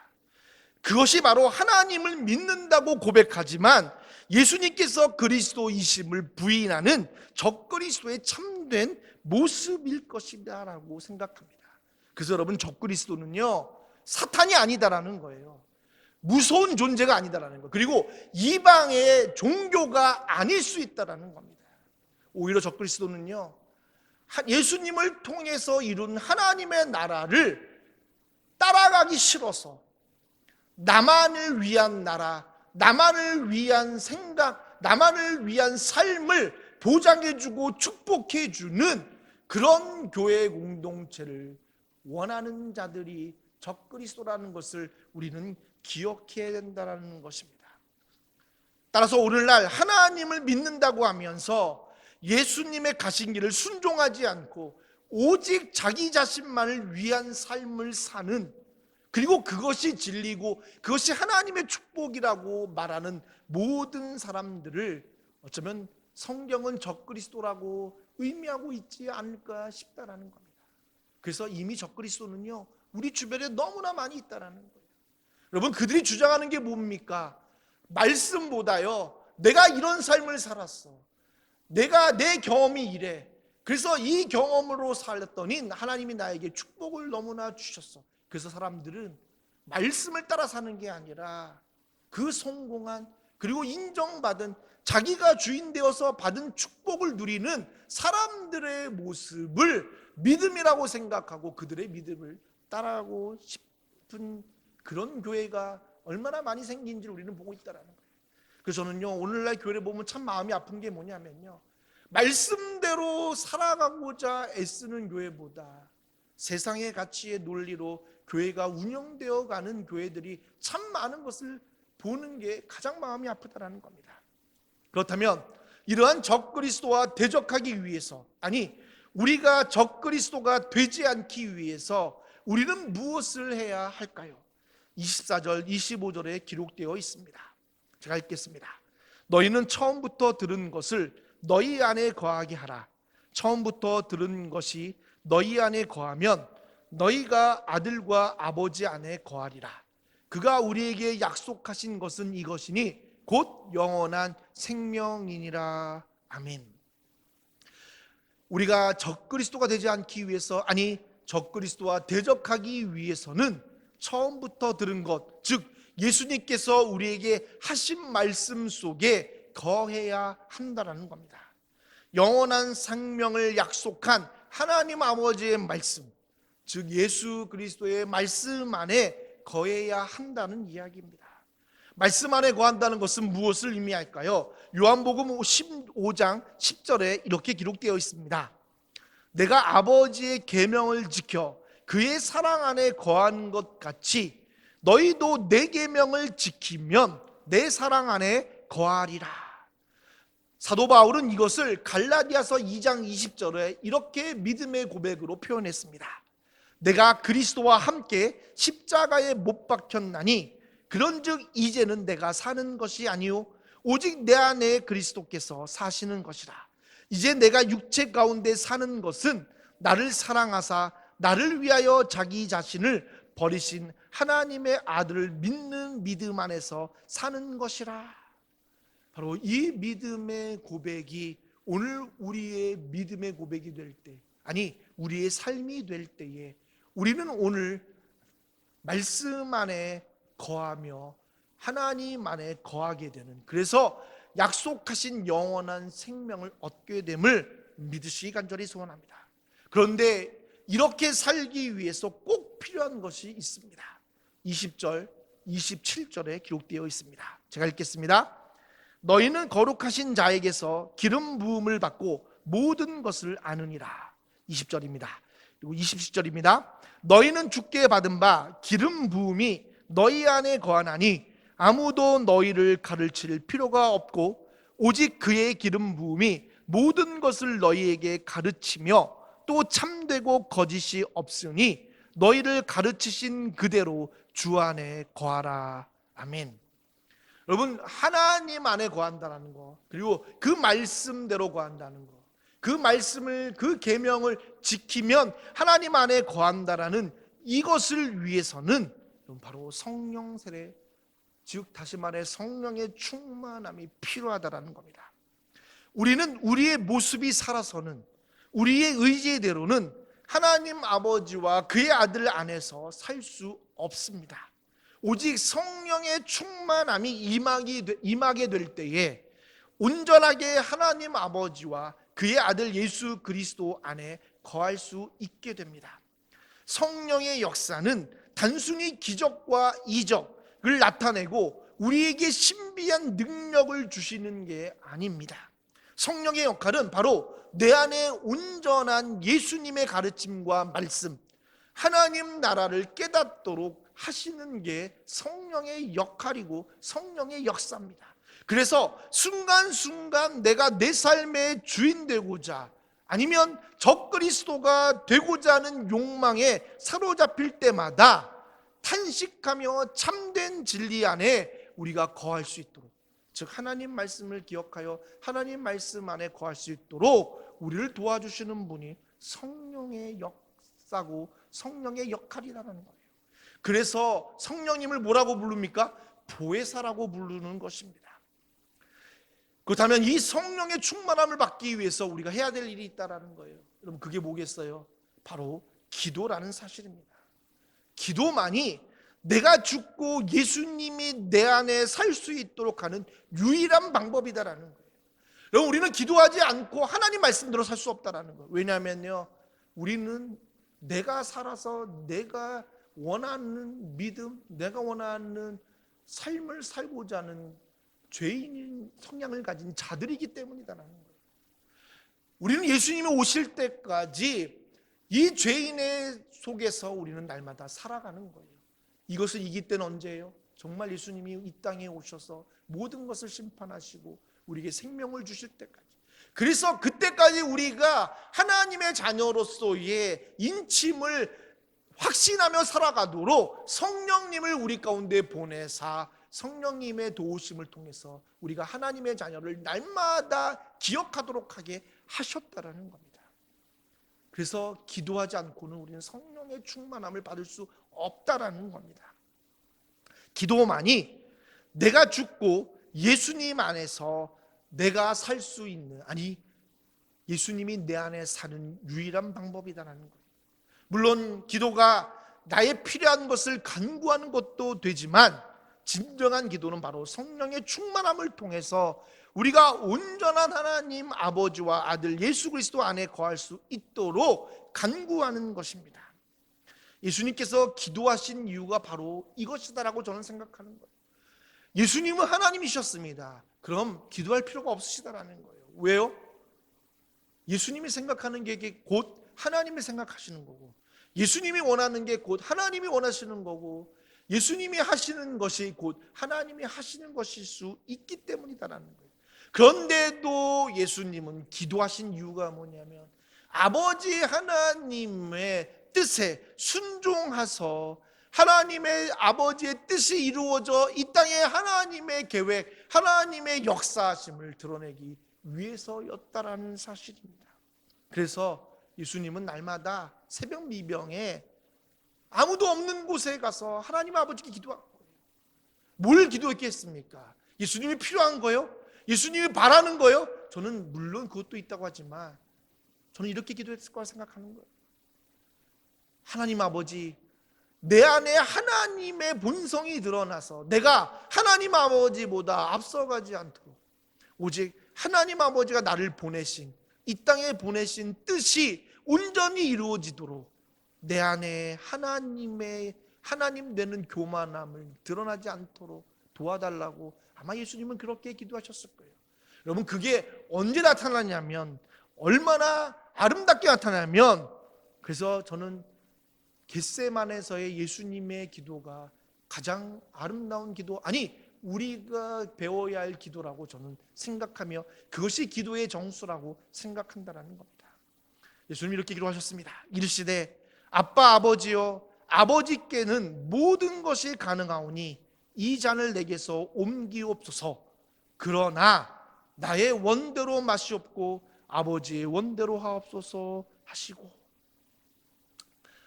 그것이 바로 하나님을 믿는다고 고백하지만 예수님께서 그리스도이심을 부인하는 적그리스도의 참된 모습일 것이다라고 생각합니다. 그래서 여러분, 적그리스도는요, 사탄이 아니다라는 거예요. 무서운 존재가 아니다라는 거. 그리고 이방의 종교가 아닐 수 있다라는 겁니다. 오히려 적그리스도는요, 예수님을 통해서 이룬 하나님의 나라를 따라가기 싫어서 나만을 위한 나라, 나만을 위한 생각, 나만을 위한 삶을 보장해주고 축복해주는 그런 교회 공동체를 원하는 자들이 적그리스도라는 것을 우리는 기억해야 된다는 것입니다. 따라서 오늘날 하나님을 믿는다고 하면서 예수님의 가신 길을 순종하지 않고 오직 자기 자신만을 위한 삶을 사는, 그리고 그것이 진리고 그것이 하나님의 축복이라고 말하는 모든 사람들을 어쩌면 성경은 적그리스도라고 의미하고 있지 않을까 싶다라는 겁니다. 그래서 이미 적그리스도는요, 우리 주변에 너무나 많이 있다라는 거예요. 여러분, 그들이 주장하는 게 뭡니까? 말씀보다요, 내가 이런 삶을 살았어, 내가 내 경험이 이래, 그래서 이 경험으로 살았더니 하나님이 나에게 축복을 너무나 주셨어. 그래서 사람들은 말씀을 따라 사는 게 아니라 그 성공한, 그리고 인정받은, 자기가 주인 되어서 받은 축복을 누리는 사람들의 모습을 믿음이라고 생각하고 그들의 믿음을 따라하고 싶은 그런 교회가 얼마나 많이 생긴지를 우리는 보고 있다는 거예요. 그래서 저는요, 오늘날 교회를 보면 참 마음이 아픈 게 뭐냐면요, 말씀대로 살아가고자 애쓰는 교회보다 세상의 가치의 논리로 교회가 운영되어 가는 교회들이 참 많은 것을 보는 게 가장 마음이 아프다라는 겁니다. 그렇다면 이러한 적그리스도와 대적하기 위해서, 아니 우리가 적그리스도가 되지 않기 위해서 우리는 무엇을 해야 할까요? 24절 25절에 기록되어 있습니다. 제가 읽겠습니다. 너희는 처음부터 들은 것을 너희 안에 거하게 하라. 처음부터 들은 것이 너희 안에 거하면 너희가 아들과 아버지 안에 거하리라. 그가 우리에게 약속하신 것은 이것이니 곧 영원한 생명이니라. 아멘. 우리가 적그리스도가 되지 않기 위해서, 아니 적그리스도와 대적하기 위해서는 처음부터 들은 것, 즉 예수님께서 우리에게 하신 말씀 속에 거해야 한다는 겁니다. 영원한 생명을 약속한 하나님 아버지의 말씀, 즉 예수 그리스도의 말씀 안에 거해야 한다는 이야기입니다. 말씀 안에 거한다는 것은 무엇을 의미할까요? 요한복음 15장 10절에 이렇게 기록되어 있습니다. 내가 아버지의 계명을 지켜 그의 사랑 안에 거한 것 같이 너희도 내 계명을 지키면 내 사랑 안에 거하리라. 사도 바울은 이것을 갈라디아서 2장 20절에 이렇게 믿음의 고백으로 표현했습니다. 내가 그리스도와 함께 십자가에 못 박혔나니 그런즉 이제는 내가 사는 것이 아니요 오직 내 안에 그리스도께서 사시는 것이라. 이제 내가 육체 가운데 사는 것은 나를 사랑하사 나를 위하여 자기 자신을 버리신 하나님의 아들을 믿는 믿음 안에서 사는 것이라. 바로 이 믿음의 고백이 오늘 우리의 믿음의 고백이 될 때, 아니 우리의 삶이 될 때에 우리는 오늘 말씀 안에 거하며 하나님 안에 거하게 되는, 그래서 약속하신 영원한 생명을 얻게 됨을 믿으시기 간절히 소원합니다. 그런데 이렇게 살기 위해서 꼭 필요한 것이 있습니다. 20절, 27절에 기록되어 있습니다. 제가 읽겠습니다. 너희는 거룩하신 자에게서 기름 부음을 받고 모든 것을 아느니라. 20절입니다. 그리고 27절입니다. 너희는 주께 받은 바 기름 부음이 너희 안에 거하나니 아무도 너희를 가르칠 필요가 없고 오직 그의 기름 부음이 모든 것을 너희에게 가르치며 또 참되고 거짓이 없으니 너희를 가르치신 그대로 주 안에 거하라. 아멘. 여러분, 하나님 안에 거한다는 거, 그리고 그 말씀대로 거한다는 거, 그 말씀을, 그 계명을 지키면 하나님 안에 거한다라는 이것을 위해서는 바로 성령 세례, 즉 다시 말해 성령의 충만함이 필요하다라는 겁니다. 우리는 우리의 모습이 살아서는, 우리의 의지대로는 하나님 아버지와 그의 아들 안에서 살 수 없습니다. 오직 성령의 충만함이 임하게 될 때에 온전하게 하나님 아버지와 그의 아들 예수 그리스도 안에 거할 수 있게 됩니다. 성령의 역사는 단순히 기적과 이적을 나타내고 우리에게 신비한 능력을 주시는 게 아닙니다. 성령의 역할은 바로 내 안에 온전한 예수님의 가르침과 말씀, 하나님 나라를 깨닫도록 하시는 게 성령의 역할이고 성령의 역사입니다. 그래서 순간순간 내가 내 삶의 주인 되고자, 아니면 적그리스도가 되고자 하는 욕망에 사로잡힐 때마다 탄식하며 참된 진리 안에 우리가 거할 수 있도록, 즉 하나님 말씀을 기억하여 하나님 말씀 안에 거할 수 있도록 우리를 도와주시는 분이 성령의 역사고 성령의 역할이라는 거예요. 그래서 성령님을 뭐라고 부릅니까? 보혜사라고 부르는 것입니다. 그렇다면 이 성령의 충만함을 받기 위해서 우리가 해야 될 일이 있다는 거예요. 여러분, 그게 뭐겠어요? 바로 기도라는 사실입니다. 기도만이 내가 죽고 예수님이 내 안에 살 수 있도록 하는 유일한 방법이다라는 거예요. 여러분, 우리는 기도하지 않고 하나님 말씀대로 살 수 없다라는 거예요. 왜냐하면요, 우리는 내가 살아서 내가 원하는 믿음, 내가 원하는 삶을 살고자 하는 죄인인 성향을 가진 자들이기 때문이다라는 거예요. 우리는 예수님이 오실 때까지 이 죄인의 속에서 우리는 날마다 살아가는 거예요. 이것을 이길 때는 언제예요? 정말 예수님이 이 땅에 오셔서 모든 것을 심판하시고 우리에게 생명을 주실 때까지. 그래서 그때까지 우리가 하나님의 자녀로서의 인침을 확신하며 살아가도록 성령님을 우리 가운데 보내사 성령님의 도우심을 통해서 우리가 하나님의 자녀를 날마다 기억하도록 하게 하셨다라는 겁니다. 그래서 기도하지 않고는 우리는 성령의 충만함을 받을 수 없다라는 겁니다. 기도만이 내가 죽고 예수님 안에서 내가 살 수 있는, 아니 예수님이 내 안에 사는 유일한 방법이다라는 거예요. 물론 기도가 나의 필요한 것을 간구하는 것도 되지만 진정한 기도는 바로 성령의 충만함을 통해서 우리가 온전한 하나님 아버지와 아들 예수 그리스도 안에 거할 수 있도록 간구하는 것입니다. 예수님께서 기도하신 이유가 바로 이것이다라고 저는 생각하는 거예요. 예수님은 하나님이셨습니다. 그럼 기도할 필요가 없으시다라는 거예요. 왜요? 예수님이 생각하는 게 곧 하나님이 생각하시는 거고, 예수님이 원하는 게 곧 하나님이 원하시는 거고, 예수님이 하시는 것이 곧 하나님이 하시는 것일 수 있기 때문이다라는 거예요. 그런데도 예수님은 기도하신 이유가 뭐냐면 아버지 하나님의 뜻에 순종하서 하나님의 아버지의 뜻이 이루어져 이 땅에 하나님의 계획, 하나님의 역사하심을 드러내기 위해서였다라는 사실입니다. 그래서 예수님은 날마다 새벽 미병에 아무도 없는 곳에 가서 하나님 아버지께 기도한 거예요. 뭘 기도했겠습니까? 예수님이 필요한 거요? 예수님이 바라는 거요? 저는 물론 그것도 있다고 하지만 저는 이렇게 기도했을 거라 생각하는 거예요. 하나님 아버지, 내 안에 하나님의 본성이 드러나서 내가 하나님 아버지보다 앞서가지 않도록 오직 하나님 아버지가 나를 보내신, 이 땅에 보내신 뜻이 온전히 이루어지도록 내 안에 하나님 되는 교만함을 드러나지 않도록 도와달라고 아마 예수님은 그렇게 기도하셨을 거예요. 여러분, 그게 언제 나타나냐면, 얼마나 아름답게 나타나냐면, 그래서 저는 겟세마네에서의 예수님의 기도가 가장 아름다운 기도, 아니 우리가 배워야 할 기도라고 저는 생각하며, 그것이 기도의 정수라고 생각한다는 겁니다. 예수님이 이렇게 기도하셨습니다. 이르시되 아빠 아버지여, 아버지께는 모든 것이 가능하오니 이 잔을 내게서 옮기옵소서. 그러나 나의 원대로 마시옵고 아버지의 원대로 하옵소서 하시고.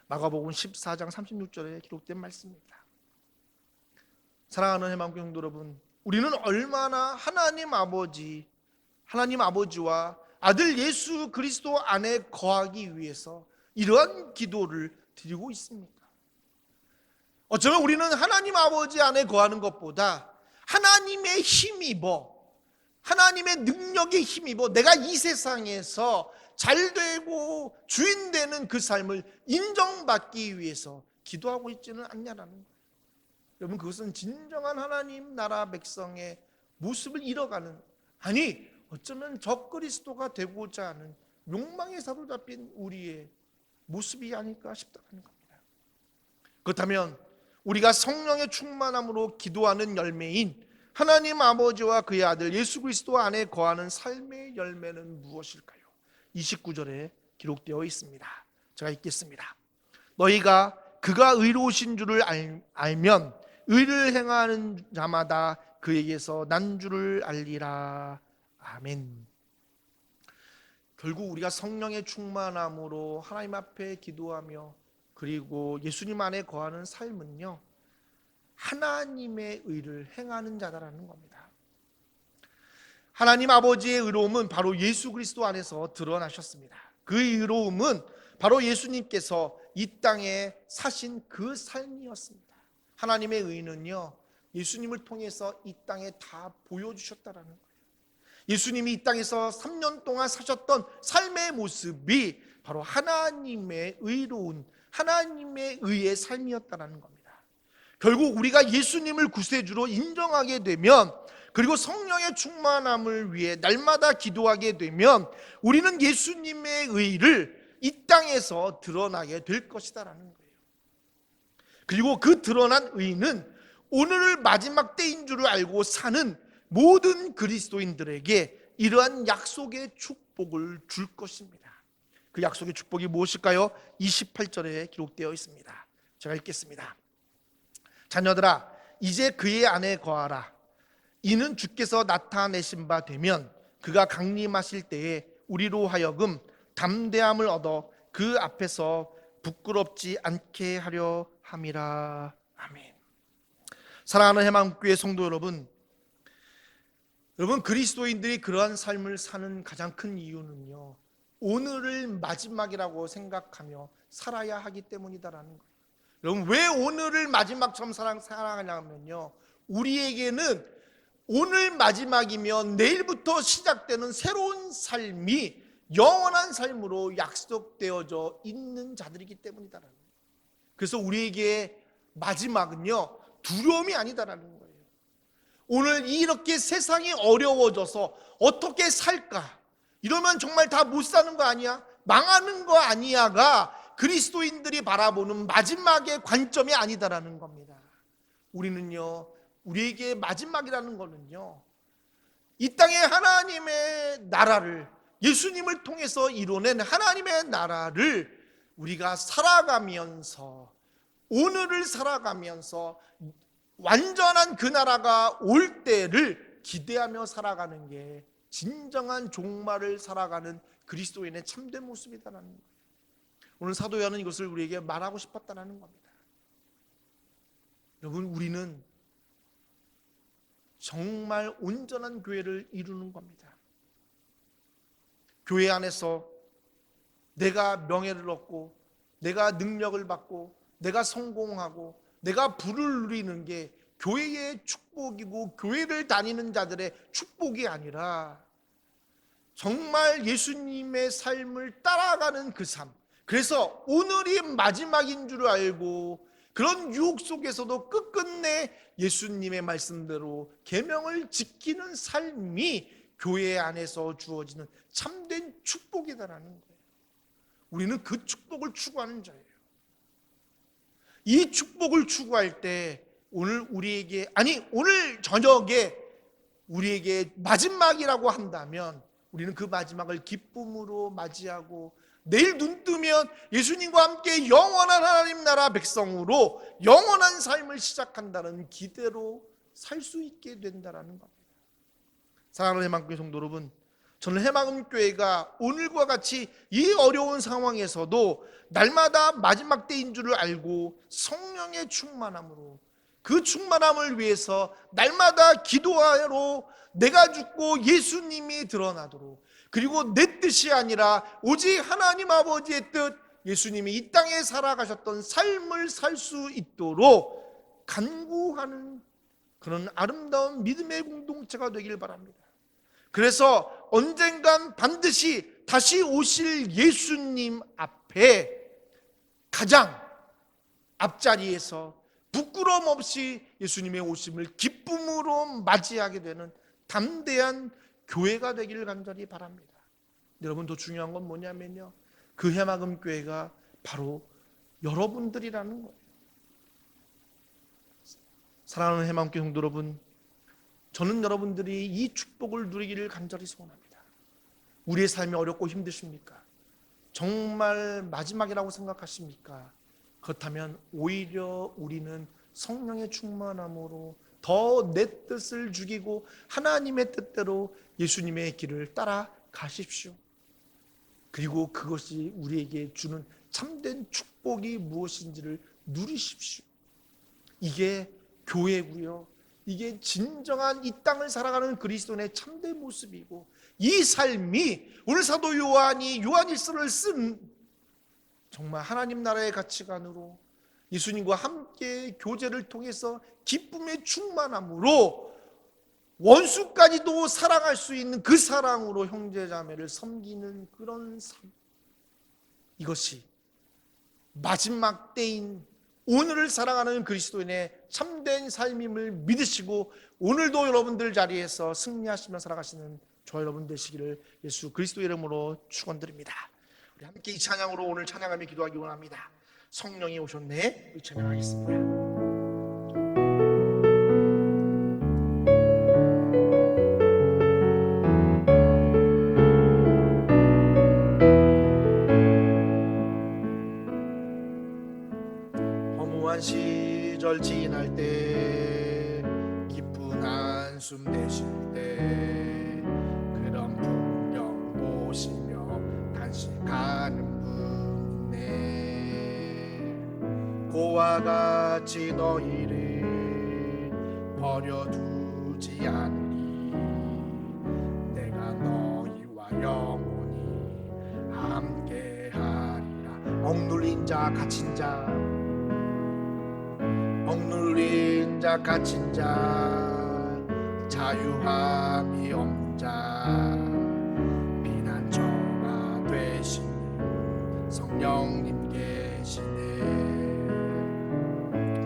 마가복음 14장 36절에 기록된 말씀입니다. 사랑하는 해망교 성도 여러분, 우리는 얼마나 하나님 아버지와 아들 예수 그리스도 안에 거하기 위해서 이러한 기도를 드리고 있습니까? 어쩌면 우리는 하나님 아버지 안에 거하는 것보다 하나님의 힘입어, 하나님의 능력에 힘입어 내가 이 세상에서 잘되고 주인되는 그 삶을 인정받기 위해서 기도하고 있지는 않냐라는 거예요. 여러분, 그것은 진정한 하나님 나라 백성의 모습을 잃어가는, 아니 어쩌면 적그리스도가 되고자 하는 욕망에 사로잡힌 우리의 모습이 아닐까 싶다는 겁니다. 그렇다면 우리가 성령의 충만함으로 기도하는 열매인 하나님 아버지와 그의 아들 예수 그리스도 안에 거하는 삶의 열매는 무엇일까요? 29절에 기록되어 있습니다. 제가 읽겠습니다. 너희가 그가 의로우신 줄을 알면 의를 행하는 자마다 그에게서 난 줄을 알리라. 아멘. 결국 우리가 성령의 충만함으로 하나님 앞에 기도하며 그리고 예수님 안에 거하는 삶은요, 하나님의 의를 행하는 자다라는 겁니다. 하나님 아버지의 의로움은 바로 예수 그리스도 안에서 드러나셨습니다. 그 의로움은 바로 예수님께서 이 땅에 사신 그 삶이었습니다. 하나님의 의는요, 예수님을 통해서 이 땅에 다 보여주셨다라는 거예요. 예수님이 이 땅에서 3년 동안 사셨던 삶의 모습이 바로 하나님의 의로운, 하나님의 의의 삶이었다라는 겁니다. 결국 우리가 예수님을 구세주로 인정하게 되면, 그리고 성령의 충만함을 위해 날마다 기도하게 되면 우리는 예수님의 의를 이 땅에서 드러나게 될 것이다라는 거예요. 그리고 그 드러난 의는 오늘을 마지막 때인 줄을 알고 사는 모든 그리스도인들에게 이러한 약속의 축복을 줄 것입니다. 그 약속의 축복이 무엇일까요? 28절에 기록되어 있습니다. 제가 읽겠습니다. 자녀들아, 이제 그의 안에 거하라. 이는 주께서 나타내신 바 되면 그가 강림하실 때에 우리로 하여금 담대함을 얻어 그 앞에서 부끄럽지 않게 하려 함이라. 아멘. 사랑하는 해망교회 성도 여러분, 그리스도인들이 그러한 삶을 사는 가장 큰 이유는요, 오늘을 마지막이라고 생각하며 살아야 하기 때문이다라는 거예요. 여러분, 왜 오늘을 마지막처럼 살아가냐면요, 우리에게는 오늘 마지막이면 내일부터 시작되는 새로운 삶이 영원한 삶으로 약속되어져 있는 자들이기 때문이다라는 거예요. 그래서 우리에게 마지막은요, 두려움이 아니다라는 거예요. 오늘 이렇게 세상이 어려워져서 어떻게 살까? 이러면 정말 다 못 사는 거 아니야? 망하는 거 아니야가 그리스도인들이 바라보는 마지막의 관점이 아니다라는 겁니다. 우리는요, 우리에게 마지막이라는 거는요, 이 땅에 하나님의 나라를, 예수님을 통해서 이뤄낸 하나님의 나라를 우리가 살아가면서, 오늘을 살아가면서 완전한 그 나라가 올 때를 기대하며 살아가는 게 진정한 종말을 살아가는 그리스도인의 참된 모습이다라는 거예요. 오늘 사도 요한은 이것을 우리에게 말하고 싶었다는 겁니다. 여러분, 우리는 정말 온전한 교회를 이루는 겁니다. 교회 안에서 내가 명예를 얻고, 내가 능력을 받고, 내가 성공하고, 내가 부를 누리는 게 교회의 축복이고 교회를 다니는 자들의 축복이 아니라 정말 예수님의 삶을 따라가는 그 삶, 그래서 오늘이 마지막인 줄 알고 그런 유혹 속에서도 끝끝내 예수님의 말씀대로 계명을 지키는 삶이 교회 안에서 주어지는 참된 축복이다라는 거예요. 우리는 그 축복을 추구하는 자예요. 이 축복을 추구할 때 오늘 저녁에 우리에게 마지막이라고 한다면 우리는 그 마지막을 기쁨으로 맞이하고 내일 눈 뜨면 예수님과 함께 영원한 하나님 나라 백성으로 영원한 삶을 시작한다는 기대로 살 수 있게 된다는 겁니다. 사랑하는 해망교회 성도 여러분, 저는 해망교회가 오늘과 같이 이 어려운 상황에서도 날마다 마지막 때인 줄을 알고 성령의 충만함으로 그 충만함을 위해서 날마다 기도하러 내가 죽고 예수님이 드러나도록, 그리고 내 뜻이 아니라 오직 하나님 아버지의 뜻, 예수님이 이 땅에 살아가셨던 삶을 살 수 있도록 간구하는 그런 아름다운 믿음의 공동체가 되길 바랍니다. 그래서 언젠간 반드시 다시 오실 예수님 앞에 가장 앞자리에서 부끄러움 없이 예수님의 오심을 기쁨으로 맞이하게 되는 담대한 교회가 되기를 간절히 바랍니다. 여러분, 더 중요한 건 뭐냐면요, 그 해마금 교회가 바로 여러분들이라는 거예요. 사랑하는 해마금 교회 성도 여러분, 저는 여러분들이 이 축복을 누리기를 간절히 소원합니다. 우리의 삶이 어렵고 힘드십니까? 정말 마지막이라고 생각하십니까? 그렇다면 오히려 우리는 성령의 충만함으로 더 내 뜻을 죽이고 하나님의 뜻대로 예수님의 길을 따라가십시오. 그리고 그것이 우리에게 주는 참된 축복이 무엇인지를 누리십시오. 이게 교회고요, 이게 진정한 이 땅을 살아가는 그리스도인의 참된 모습이고, 이 삶이 오늘 사도 요한이 요한일서를 쓴 정말 하나님 나라의 가치관으로 예수님과 함께 교제를 통해서 기쁨의 충만함으로 원수까지도 사랑할 수 있는 그 사랑으로 형제자매를 섬기는 그런 삶, 이것이 마지막 때인 오늘을 사랑하는 그리스도인의 참된 삶임을 믿으시고 오늘도 여러분들 자리에서 승리하시며 살아가시는 저와 여러분 되시기를 예수 그리스도 이름으로 축원드립니다. 우리 함께 이 찬양으로 오늘 찬양하며 기도하기 원합니다. 성령이 오셨네. 우리 찬양하겠습니다. 허무한 시절 지날 때, 기쁜 한숨 내쉴 때, 그런 풍경 보시며 간식하는 분 있네. 고와 같이 너희를 버려두지 않으리. 내가 너희와 영원히 함께하리라. 억눌린 자 갇힌 자, 억눌린 자 갇힌 자, 자유함이 없는 자, 피난처가 되시는 성령님 계시네.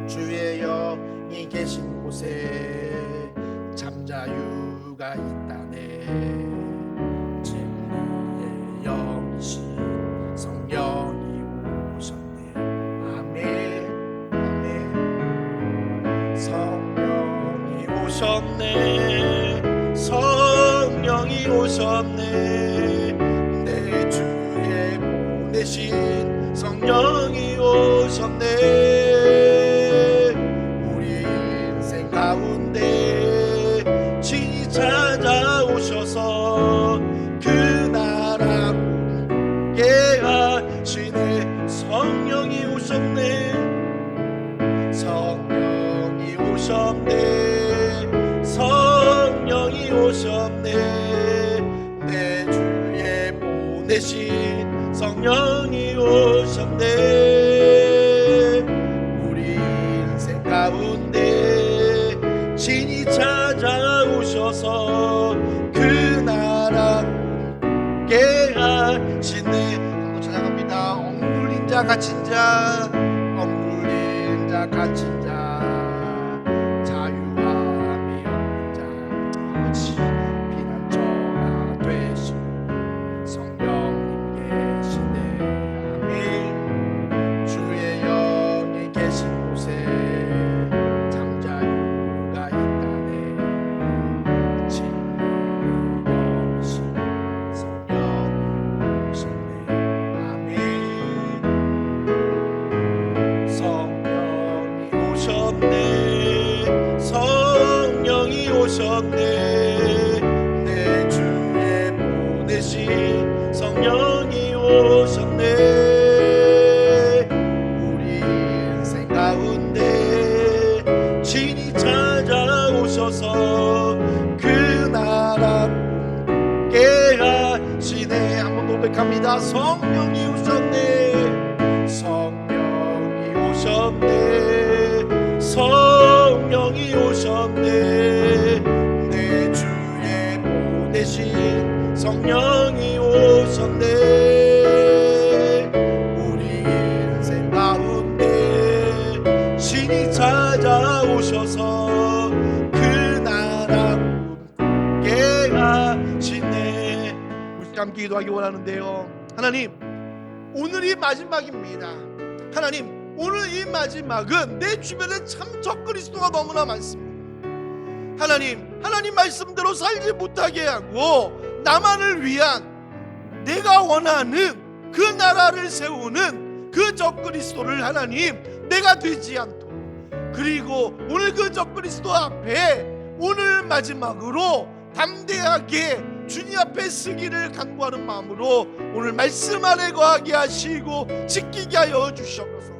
주의 영이 계신 곳에 잠자유가 있다네. 진리의 영이신 성령이 오셨네. 아멘. 성령이 오셨네. 성령이 오셨네. 내 주에 보내신 성령이 오셨네. 우리 인생 가운데 친히 찾아오셔서 그 나라 함께 하시네. 성령이 오셨네. 성령이 오셨네. 성령이 오셨네. 내 주에 보내신 성령이 오셨네. 우리 인생 가운데 친히 찾아오셔서 그 나라 함께 하시네. 찬양합니다. 갇힌 자, 억눌린 자, 갇힌 자, 자유함이 없는 자, 아버지 피난처가 되시고 성령님 계시네. 아멘. 주의 영이 계신 곳에 잠자유가 있다네. 진리 영이신 성령이 오셨네. 아멘. 성령이 오셨네. 성령이 오셨네. 내 주에 보내신 성령이 오셨네. 우리 인생 가운데 진이 찾아오셔서 그 나라 꿈꾸게 하시네. 한번 고백합니다. 성령이 오셨네. 성령이 오셨네. 성령이 오셨네. 내 주에 보내신 성령이 오셨네. 우리 인생 가운데 신이 찾아오셔서 그 나라 꿈꾸게 하시네. 우리 함께 기도하기 원하는데요. 하나님, 오늘이 마지막입니다. 하나님, 오늘 이 마지막은 내 주변에 참 적그리스도가 너무나 많습니다. 하나님 말씀대로 살지 못하게 하고 나만을 위한 내가 원하는 그 나라를 세우는 그 적그리스도를 하나님 내가 되지 않도록, 그리고 오늘 그 적그리스도 앞에 오늘 마지막으로 담대하게 주님 앞에 서기를 간구하는 마음으로 오늘 말씀 안에 거하게 하시고 지키게 하여 주시옵소서.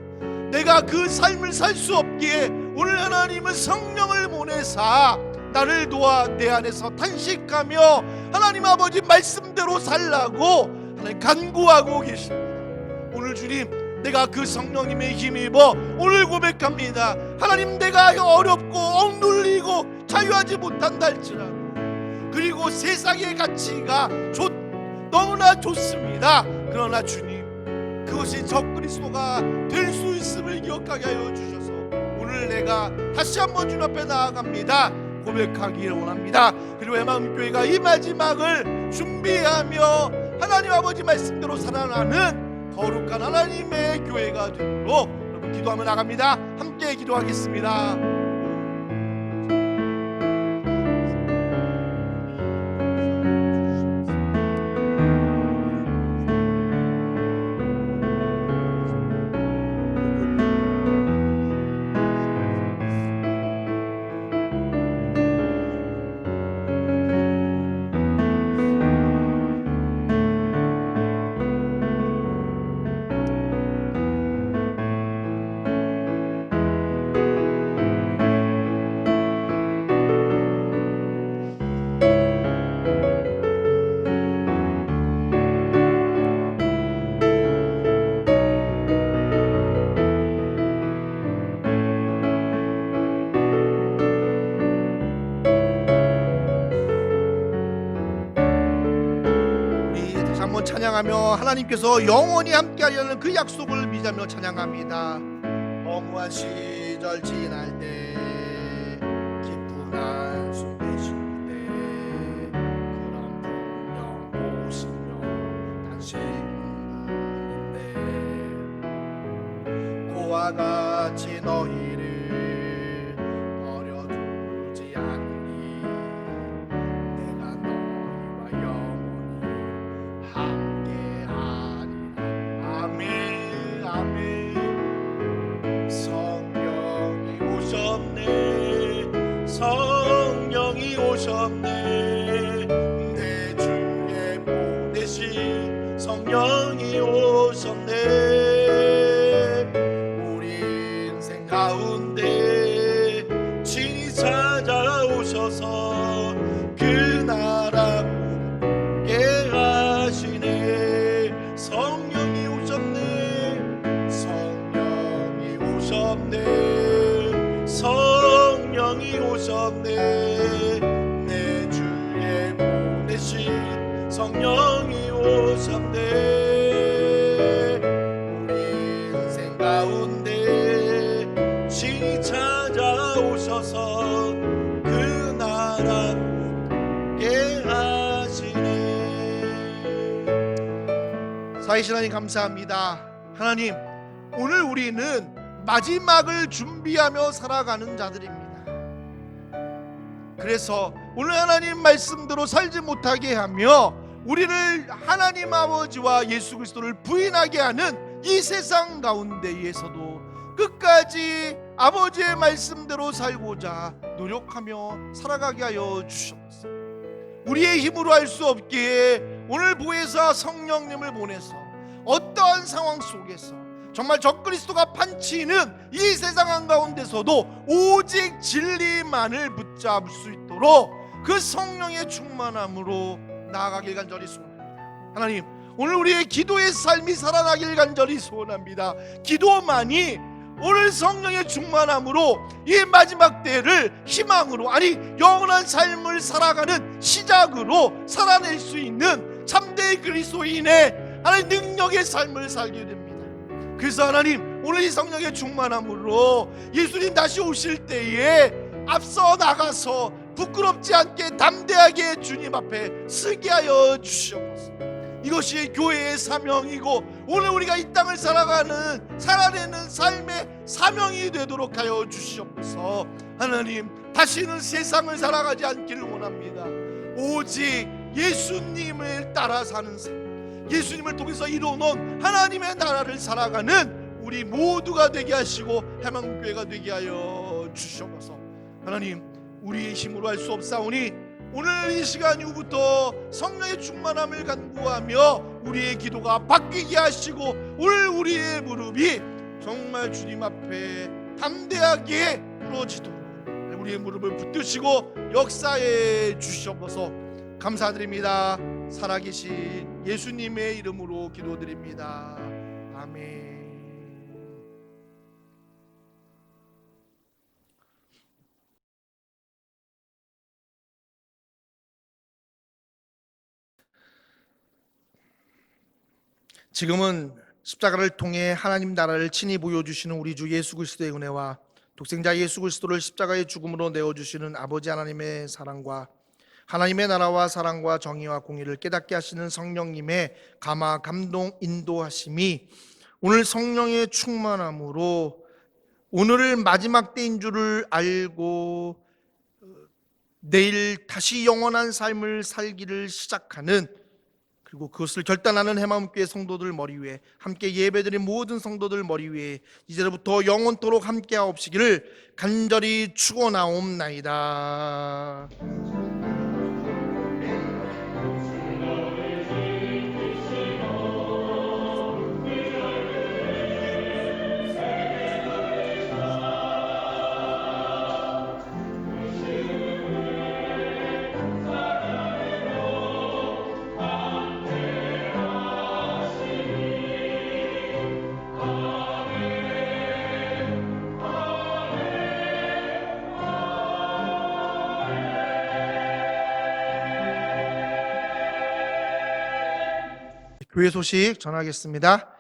내가 그 삶을 살 수 없기에 오늘 하나님은 성령을 보내사 나를 도와 내 안에서 탄식하며 하나님 아버지 말씀대로 살라고 하나님 간구하고 계십니다. 오늘 주님, 내가 그 성령님의 힘입어 오늘 고백합니다. 하나님, 내가 어렵고 억눌리고 자유하지 못한다 할지라도, 그리고 세상의 가치가 너무나 좋습니다. 그러나 주님, 그것이 적그리스도가 될 수 있음을 기억하게 하여 주셔서 오늘 내가 다시 한번 주님 앞에 나아갑니다. 고백하기를 원합니다. 그리고 애마음교회가 이 마지막을 준비하며 하나님 아버지 말씀대로 살아나는 거룩한 하나님의 교회가 되도록 여러분 기도하며 나갑니다. 함께 기도하겠습니다. 찬양하며 하나님께서 영원히 함께하려는 그 약속을 믿으며 찬양합니다. 허무한 시절 지날 때, 기쁜 한숨 내쉴 때, 그런 분명 보시며 당신뿐인데 고와 같이 너희를 버려두지 않으니 내가 너희와 영원히 함께하리라. 아멘. 아멘. 성령이 오셨네. 성령이 오셨네. 내 주에 보내신 성령이 오셨네. 우리 인생 가운데 친히 찾아오셔서 그 나라 꿈꾸게 하시네. 성령이 오셨네. 성령이 오셨네. 성령이 오셨네. 내 주에 보내신 성령이 오셨네. 우리 주셔서 그 나라 게 하시네. 사이신 하나님 감사합니다. 하나님, 오늘 우리는 마지막을 준비하며 살아가는 자들입니다. 그래서 오늘 하나님 말씀대로 살지 못하게 하며 우리를 하나님 아버지와 예수 그리스도를 부인하게 하는 이 세상 가운데에서도 끝까지 아버지의 말씀대로 살고자 노력하며 살아가게 하여 주시옵소서. 우리의 힘으로 할 수 없기에 오늘 보혜사 성령님을 보내서 어떠한 상황 속에서 정말 적그리스도가 판치는 이 세상 한가운데서도 오직 진리만을 붙잡을 수 있도록 그 성령의 충만함으로 나아가길 간절히 소원합니다. 하나님, 오늘 우리의 기도의 삶이 살아나길 간절히 소원합니다. 기도만이 오늘 성령의 충만함으로 이 마지막 때를 희망으로, 아니 영원한 삶을 살아가는 시작으로 살아낼 수 있는 참된 그리스도인의 하나님 능력의 삶을 살게 됩니다. 그래서 하나님, 오늘 이 성령의 충만함으로 예수님 다시 오실 때에 앞서 나가서 부끄럽지 않게 담대하게 주님 앞에 서게 하여 주시옵소서. 이것이 교회의 사명이고 오늘 우리가 이 땅을 살아내는 삶의 사명이 되도록 하여 주시옵소서. 하나님, 다시는 세상을 살아가지 않기를 원합니다. 오직 예수님을 따라 사는 삶, 예수님을 통해서 이루어놓은 하나님의 나라를 살아가는 우리 모두가 되게 하시고 해망교회가 되게 하여 주시옵소서. 하나님, 우리의 힘으로 할 수 없사오니 오늘 이 시간 이후부터 성령의 충만함을 간구하며 우리의 기도가 바뀌게 하시고 오늘 우리의 무릎이 정말 주님 앞에 담대하게 부러지도록 우리의 무릎을 붙드시고 역사해 주시옵소서. 감사드립니다. 살아계신 예수님의 이름으로 기도드립니다. 아멘. 지금은 십자가를 통해 하나님 나라를 친히 보여주시는 우리 주 예수 그리스도의 은혜와 독생자 예수 그리스도를 십자가의 죽음으로 내어주시는 아버지 하나님의 사랑과 하나님의 나라와 사랑과 정의와 공의를 깨닫게 하시는 성령님의 감화 감동 인도하심이 오늘 성령의 충만함으로 오늘을 마지막 때인 줄을 알고 내일 다시 영원한 삶을 살기를 시작하는, 그리고 그것을 결단하는 해마음교회 성도들 머리 위에, 함께 예배드린 모든 성도들 머리 위에 이제부터 영원토록 함께하옵시기를 간절히 축원하옵나이다. 교회 소식 전하겠습니다.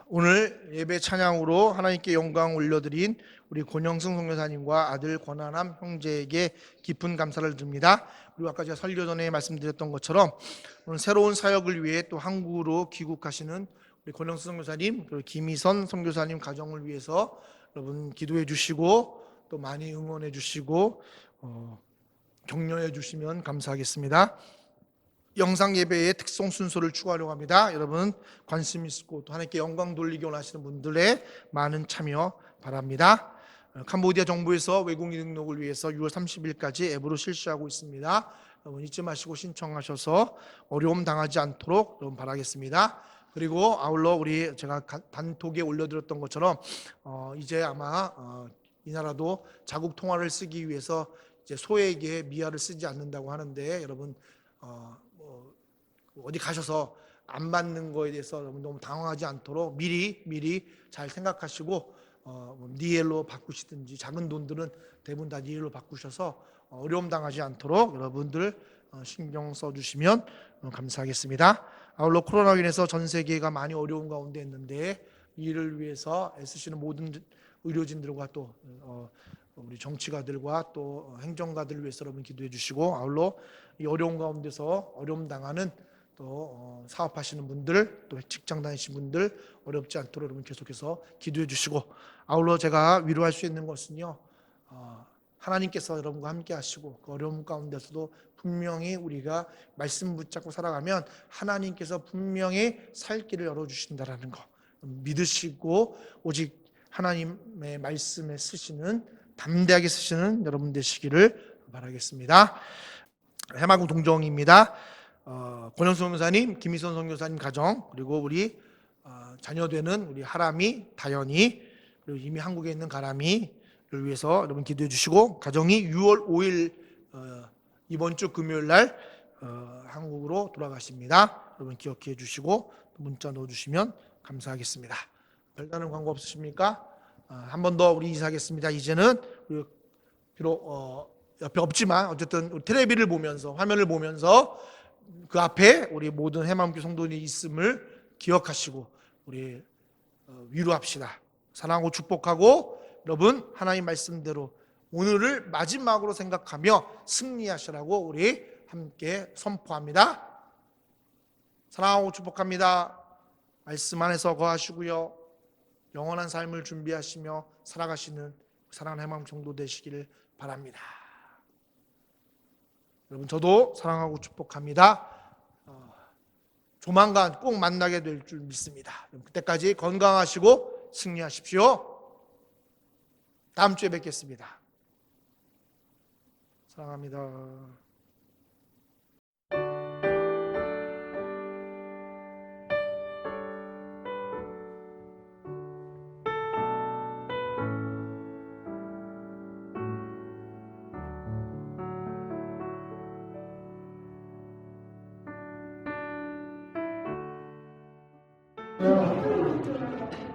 오늘 예배 찬양으로 하나님께 영광 올려드린 우리 권영승 선교사님과 아들 권한함 형제에게 깊은 감사를 드립니다. 그리고 아까 제가 설교 전에 말씀드렸던 것처럼 오늘 새로운 사역을 위해 또 한국으로 귀국하시는 우리 권영승 선교사님, 그리고 김희선 선교사님 가정을 위해서 여러분 기도해 주시고 또 많이 응원해 주시고 격려해 주시면 감사하겠습니다. 영상 예배의 특성 순서를 추가하려고 합니다. 여러분 관심 있고 또 하나님께 영광 돌리기 원하시는 분들의 많은 참여 바랍니다. 캄보디아 정부에서 외국인 등록을 위해서 6월 30일까지 앱으로 실시하고 있습니다. 여러분 잊지 마시고 신청하셔서 어려움 당하지 않도록 여러분 바라겠습니다. 그리고 아울러 우리 제가 단톡에 올려드렸던 것처럼 이제 아마 이 나라도 자국 통화를 쓰기 위해서 이제 소에게 미아를 쓰지 않는다고 하는데 여러분 어디 가셔서 안 받는 거에 대해서 너무 당황하지 않도록 미리 잘 생각하시고 니엘로 바꾸시든지, 작은 돈들은 대부분 다 니엘로 바꾸셔서 어려움 당하지 않도록 여러분들 신경 써주시면 감사하겠습니다. 아울러 코로나로 인해서 전 세계가 많이 어려운 가운데 있는데 이를 위해서 애쓰시는 모든 의료진들과 또 우리 정치가들과 또 행정가들을 위해서 여러분 기도해 주시고, 아울러 이 어려운 가운데서 어려움 당하는 또 사업하시는 분들, 또 직장 다니시는 분들 어렵지 않도록 여러분 계속해서 기도해 주시고, 아울러 제가 위로할 수 있는 것은요, 하나님께서 여러분과 함께 하시고 그 어려움 가운데서도 분명히 우리가 말씀 붙잡고 살아가면 하나님께서 분명히 살 길을 열어주신다라는 거 믿으시고, 오직 하나님의 말씀에 쓰시는, 담대하게 쓰시는 여러분 되시기를 바라겠습니다. 해마국 동정입니다. 권영수 선교사님, 김희선 선교사님 가정, 그리고 우리 자녀되는 우리 하람이, 다현이, 그리고 이미 한국에 있는 가람이를 위해서 여러분 기도해 주시고, 가정이 6월 5일 이번 주 금요일 날 한국으로 돌아가십니다. 여러분 기억해 주시고 문자 넣어주시면 감사하겠습니다. 별다른 광고 없으십니까? 한 번 더 우리 인사하겠습니다. 이제는 비록 옆에 없지만 어쨌든 텔레비를 보면서, 화면을 보면서 그 앞에 우리 모든 해마음교회 성도들이 있음을 기억하시고 우리 위로합시다. 사랑하고 축복하고 여러분 하나님 말씀대로 오늘을 마지막으로 생각하며 승리하시라고 우리 함께 선포합니다. 사랑하고 축복합니다. 말씀 안에서 거하시고요, 영원한 삶을 준비하시며 살아가시는 사랑하는 해마음 성도 되시기를 바랍니다. 여러분 저도 사랑하고 축복합니다. 조만간 꼭 만나게 될 줄 믿습니다. 그때까지 건강하시고 승리하십시오. 다음 주에 뵙겠습니다. 사랑합니다.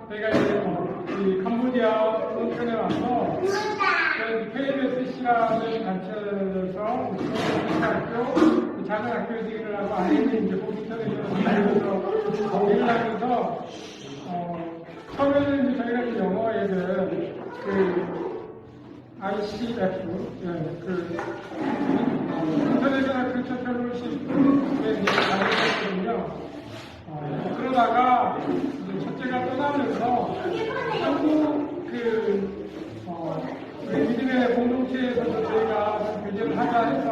저희가 이제 캄보디아 온천에 와서 KBS 시간을 갖춰서 학교, 작은 학교들을 하고 안에 있는 이제 보기터에서 거기를 하면서 처음에는 이제 저희가 이제 영어 애들 ICF 인터내셔널 컬처 펠로우십에 이제 가입했거든요. 그러다가 이제 첫째가 떠나면서 한국 믿음의 공동체에서도 저희가 교제를 하자 해서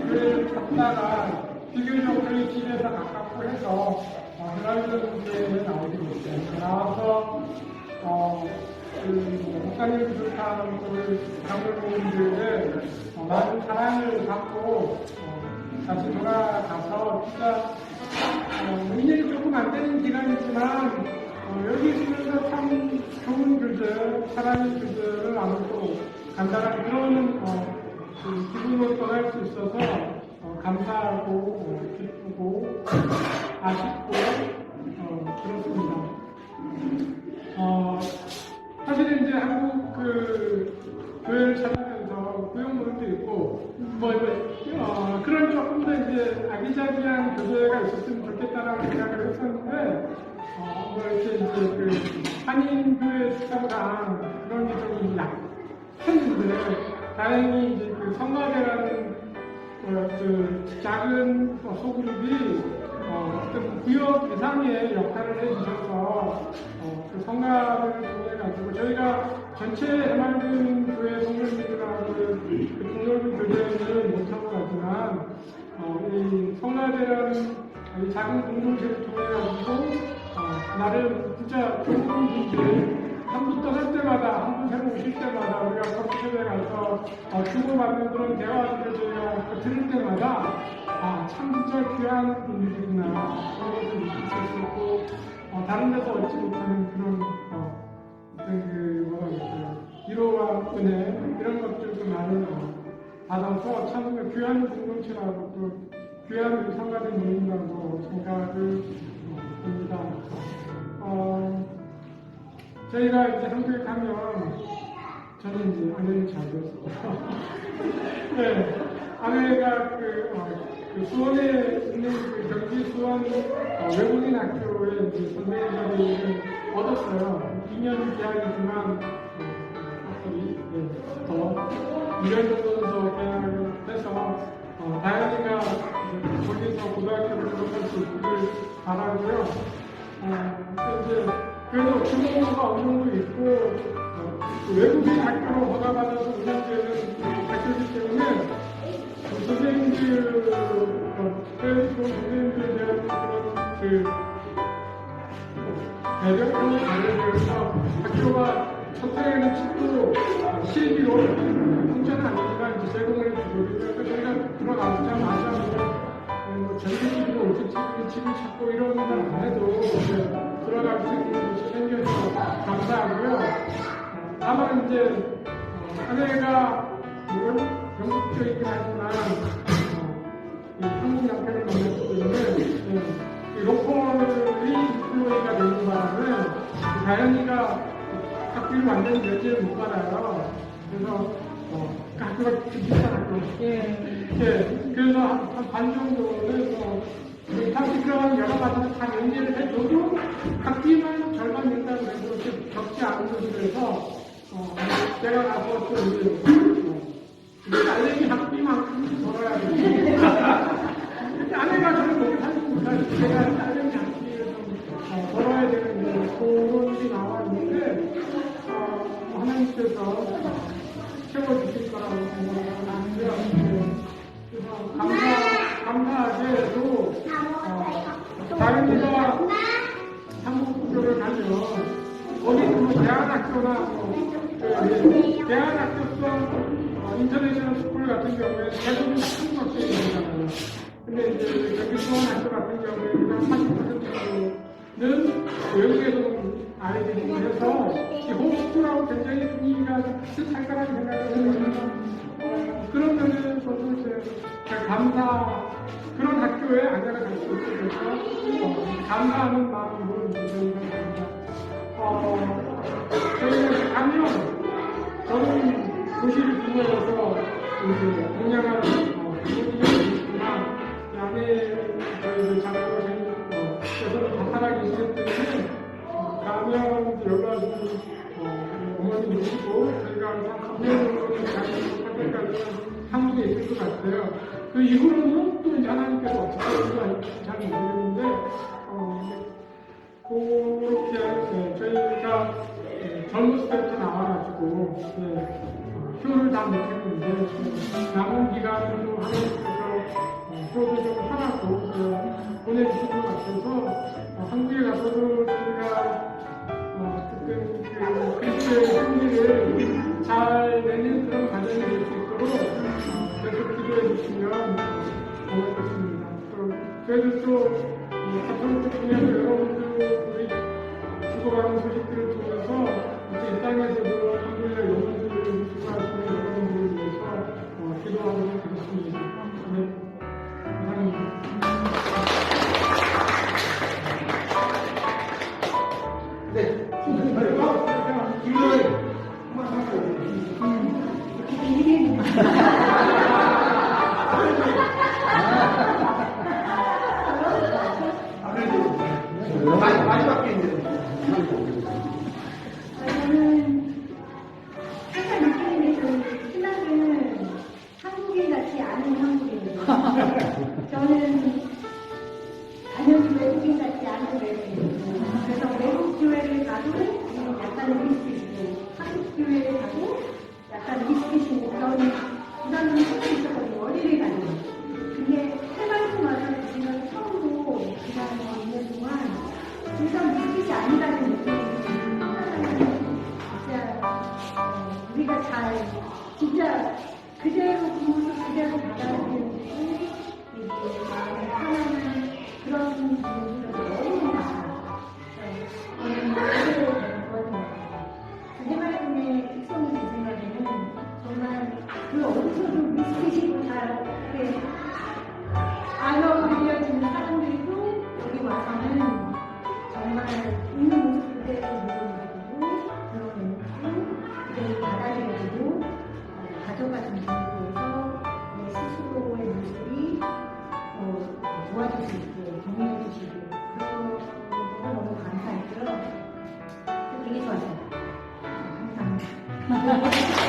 교회를 갖다가 비교적 저희 집에서 가깝고 해서 하나님의 교회에 나오게 됐어요. 나와서 목사님 부족한 장로님들의 많은 사랑을 받고 다시 돌아가서 진짜 인연이 조금 안 되는 기간이지만 여기 있으면서 참 좋은 글들, 사랑의 글들을 나누고 간단한 그런 기분으로 떠날 수 있어서 감사하고 기쁘고 아쉽고 그렇습니다. 사실은 이제 한국 교회를 찾아가면서 구역물도 있고 그런 조금 더 이제 아기자기한 교제가 있었으면 좋겠다라는 생각을 했었는데 이렇게 이제 한인교회 특성상 그런 게 좀 약했는데 다행히 이제 성가대라는 작은 소그룹이 어떤 구역 이상의 역할을 해주셔서 그 성가를 통해가지고 저희가 전체 해맑은 교회 성도님들하고 그 동넓은 교제는 못하고 가지만 이 성가대라는 이 작은 공동체를 통해가지고 나름 진짜 좋은 분들 한 분 떠날 때마다, 한 분 새로 오실 때마다 우리가 커피숍에 가서 주고받는 그런 대화들을 저희가 들을 때마다 참 진짜 귀한 분들이구나 그런 것을 느낄 수 있었고 다른 데서 얻지 못하는 그런 위로와 은혜 이런 것들도 많이 받아서 참 귀한 공동체라고 또 귀한 성가된 모임이라고 생각을 합니다. 저희가 이제 한국에 가면 저는 이제 아내를 잘 뒀어요. 네, 아내가 수원에 있는 경기 수원 외국인 학교에 이제 선생님을 얻었어요. 2년 계약이지만 2년 정도는 더 계약을 해서 다현이가 거기서 고등학교를 졸업할 수 있기를 바라고요. 이제 그래도 규모가 어느 정도 있고 외국인 학교로 허가받아서 운영되는 학교이기 때문에 선생님들 선생님들에 대한 그런 배려를 마련해서 학교가 첫째에는 집도 실비로 통째는 아니지만 이제 제공을 해주고 그래서 저희가 들어가자마자 전기집이고 오토집을 찾고 이런 걸 안 해도 들어갈 수 있는 곳이 생겨서 감사하고요. 다만 이제 아내가 물론 영국적이긴 하지만 한국 남편을 만났기 때문에 로컬이 플로이가 되는 바람에 다현이가 학비를 완전히 내지를 못 받아요. 그래서 학교가 좀 비싼 학교. 그래서 한 반 정도는 사실 그런 여러 가지를 다 연계를 해줘도 학비만 절반 낸다고 해도 그렇게 적지 않은 것이라서 제가 가서 좀 이제 딸내미 학비만큼 벌어야 돼. 아내가 저를 거기 살지 못하니까 제가 딸내미 학비를 좀 벌어야 되는데 그런 일이 나와 있는데 하나님께서 채워주실 거라고 생각을 하는데요. 그래서 감사하게도 다른이가 한국교를 가면 어디 대안학교나 대안학교성 인터내셔널 스쿨 같은 경우에 대부분 한국 학생이 되잖아요. 근데 이제 여기 수원학교 같은 경우에 그냥 40%는 외국에서 아이들이 그래서 이 홈스쿨하고 굉장히 분위기가 비슷할 거라는 생각을 해요. 그런 면에서도 이제 그런 학교에 아내가 갈 수 있어서 감사하는 마음으로 저희는 가면 저는 도시를 구해서 이제 동양한 부모님이 있지만 아내 자녀가 그래서 다 살아계시기 때문에 가면 연락이 어머님이 있고 저희가 항상 3년으로는 때까지 한국에 있을 것 같아요. 그 이후로는 또 이제 하나님께서 어떻게 하는지 잘 모르겠는데 그렇게 저희가 젊었을 때부터 나와가지고 표를 다 못했는데 남은 기간은 또 하나님께서 표를 좀 하나도 보내주신 것 같아서 한국에 가서도 저희가 그리스도의 승리를 잘 내는 그런 과정이 될 수 있도록 계속 기도해 주시면 고맙겠습니다. 그래도 또 가톨릭 중에서 여러분들이 죽어가는 소식들을 통해서 이 땅에서도 한국의 영혼들을 수고하시는 여러분들을 위해서 기도하도록 하겠습니다. 네, 감사합니다. 네, 그리고 김도희 마지막 게임인데. 저는 항상 느끼는 그 신앙은 한국인 같지 않은 한국인이에요. 저는 단연 외국인 같지 않은 외국인이에요. 그래서 외국 교회를 가도 약간 미스티시고 한국 교회를 가도 약간 미스티시고 그런 부담이 조금 있었거든요. 어디를 가도. 근데 해발도 와서 지금 처음으로 지난 2년 동안 진짜 미스티시 아니라는 느낌이 진짜 우리가 잘 진짜 그대로 부모를 그대로 받아들이는 이게 마음을 편안한 그런 분들이 너무 많아요. 그 해발군의 특성이 제 생각에는 정말 그 어디서도 미스티시고 잘 이렇게 안 어울려지는 사람들도 여기 와서는 정말 있는 모습 그대로 믿어주고 드러내고 그대로 받아들여주고 가져가는 분들에서 내 스스로의 모습이 도와줄 수 있고 동의해 주시고 그런 거가 너무 감사했고요. 되게 좋았어요. 감사합니다.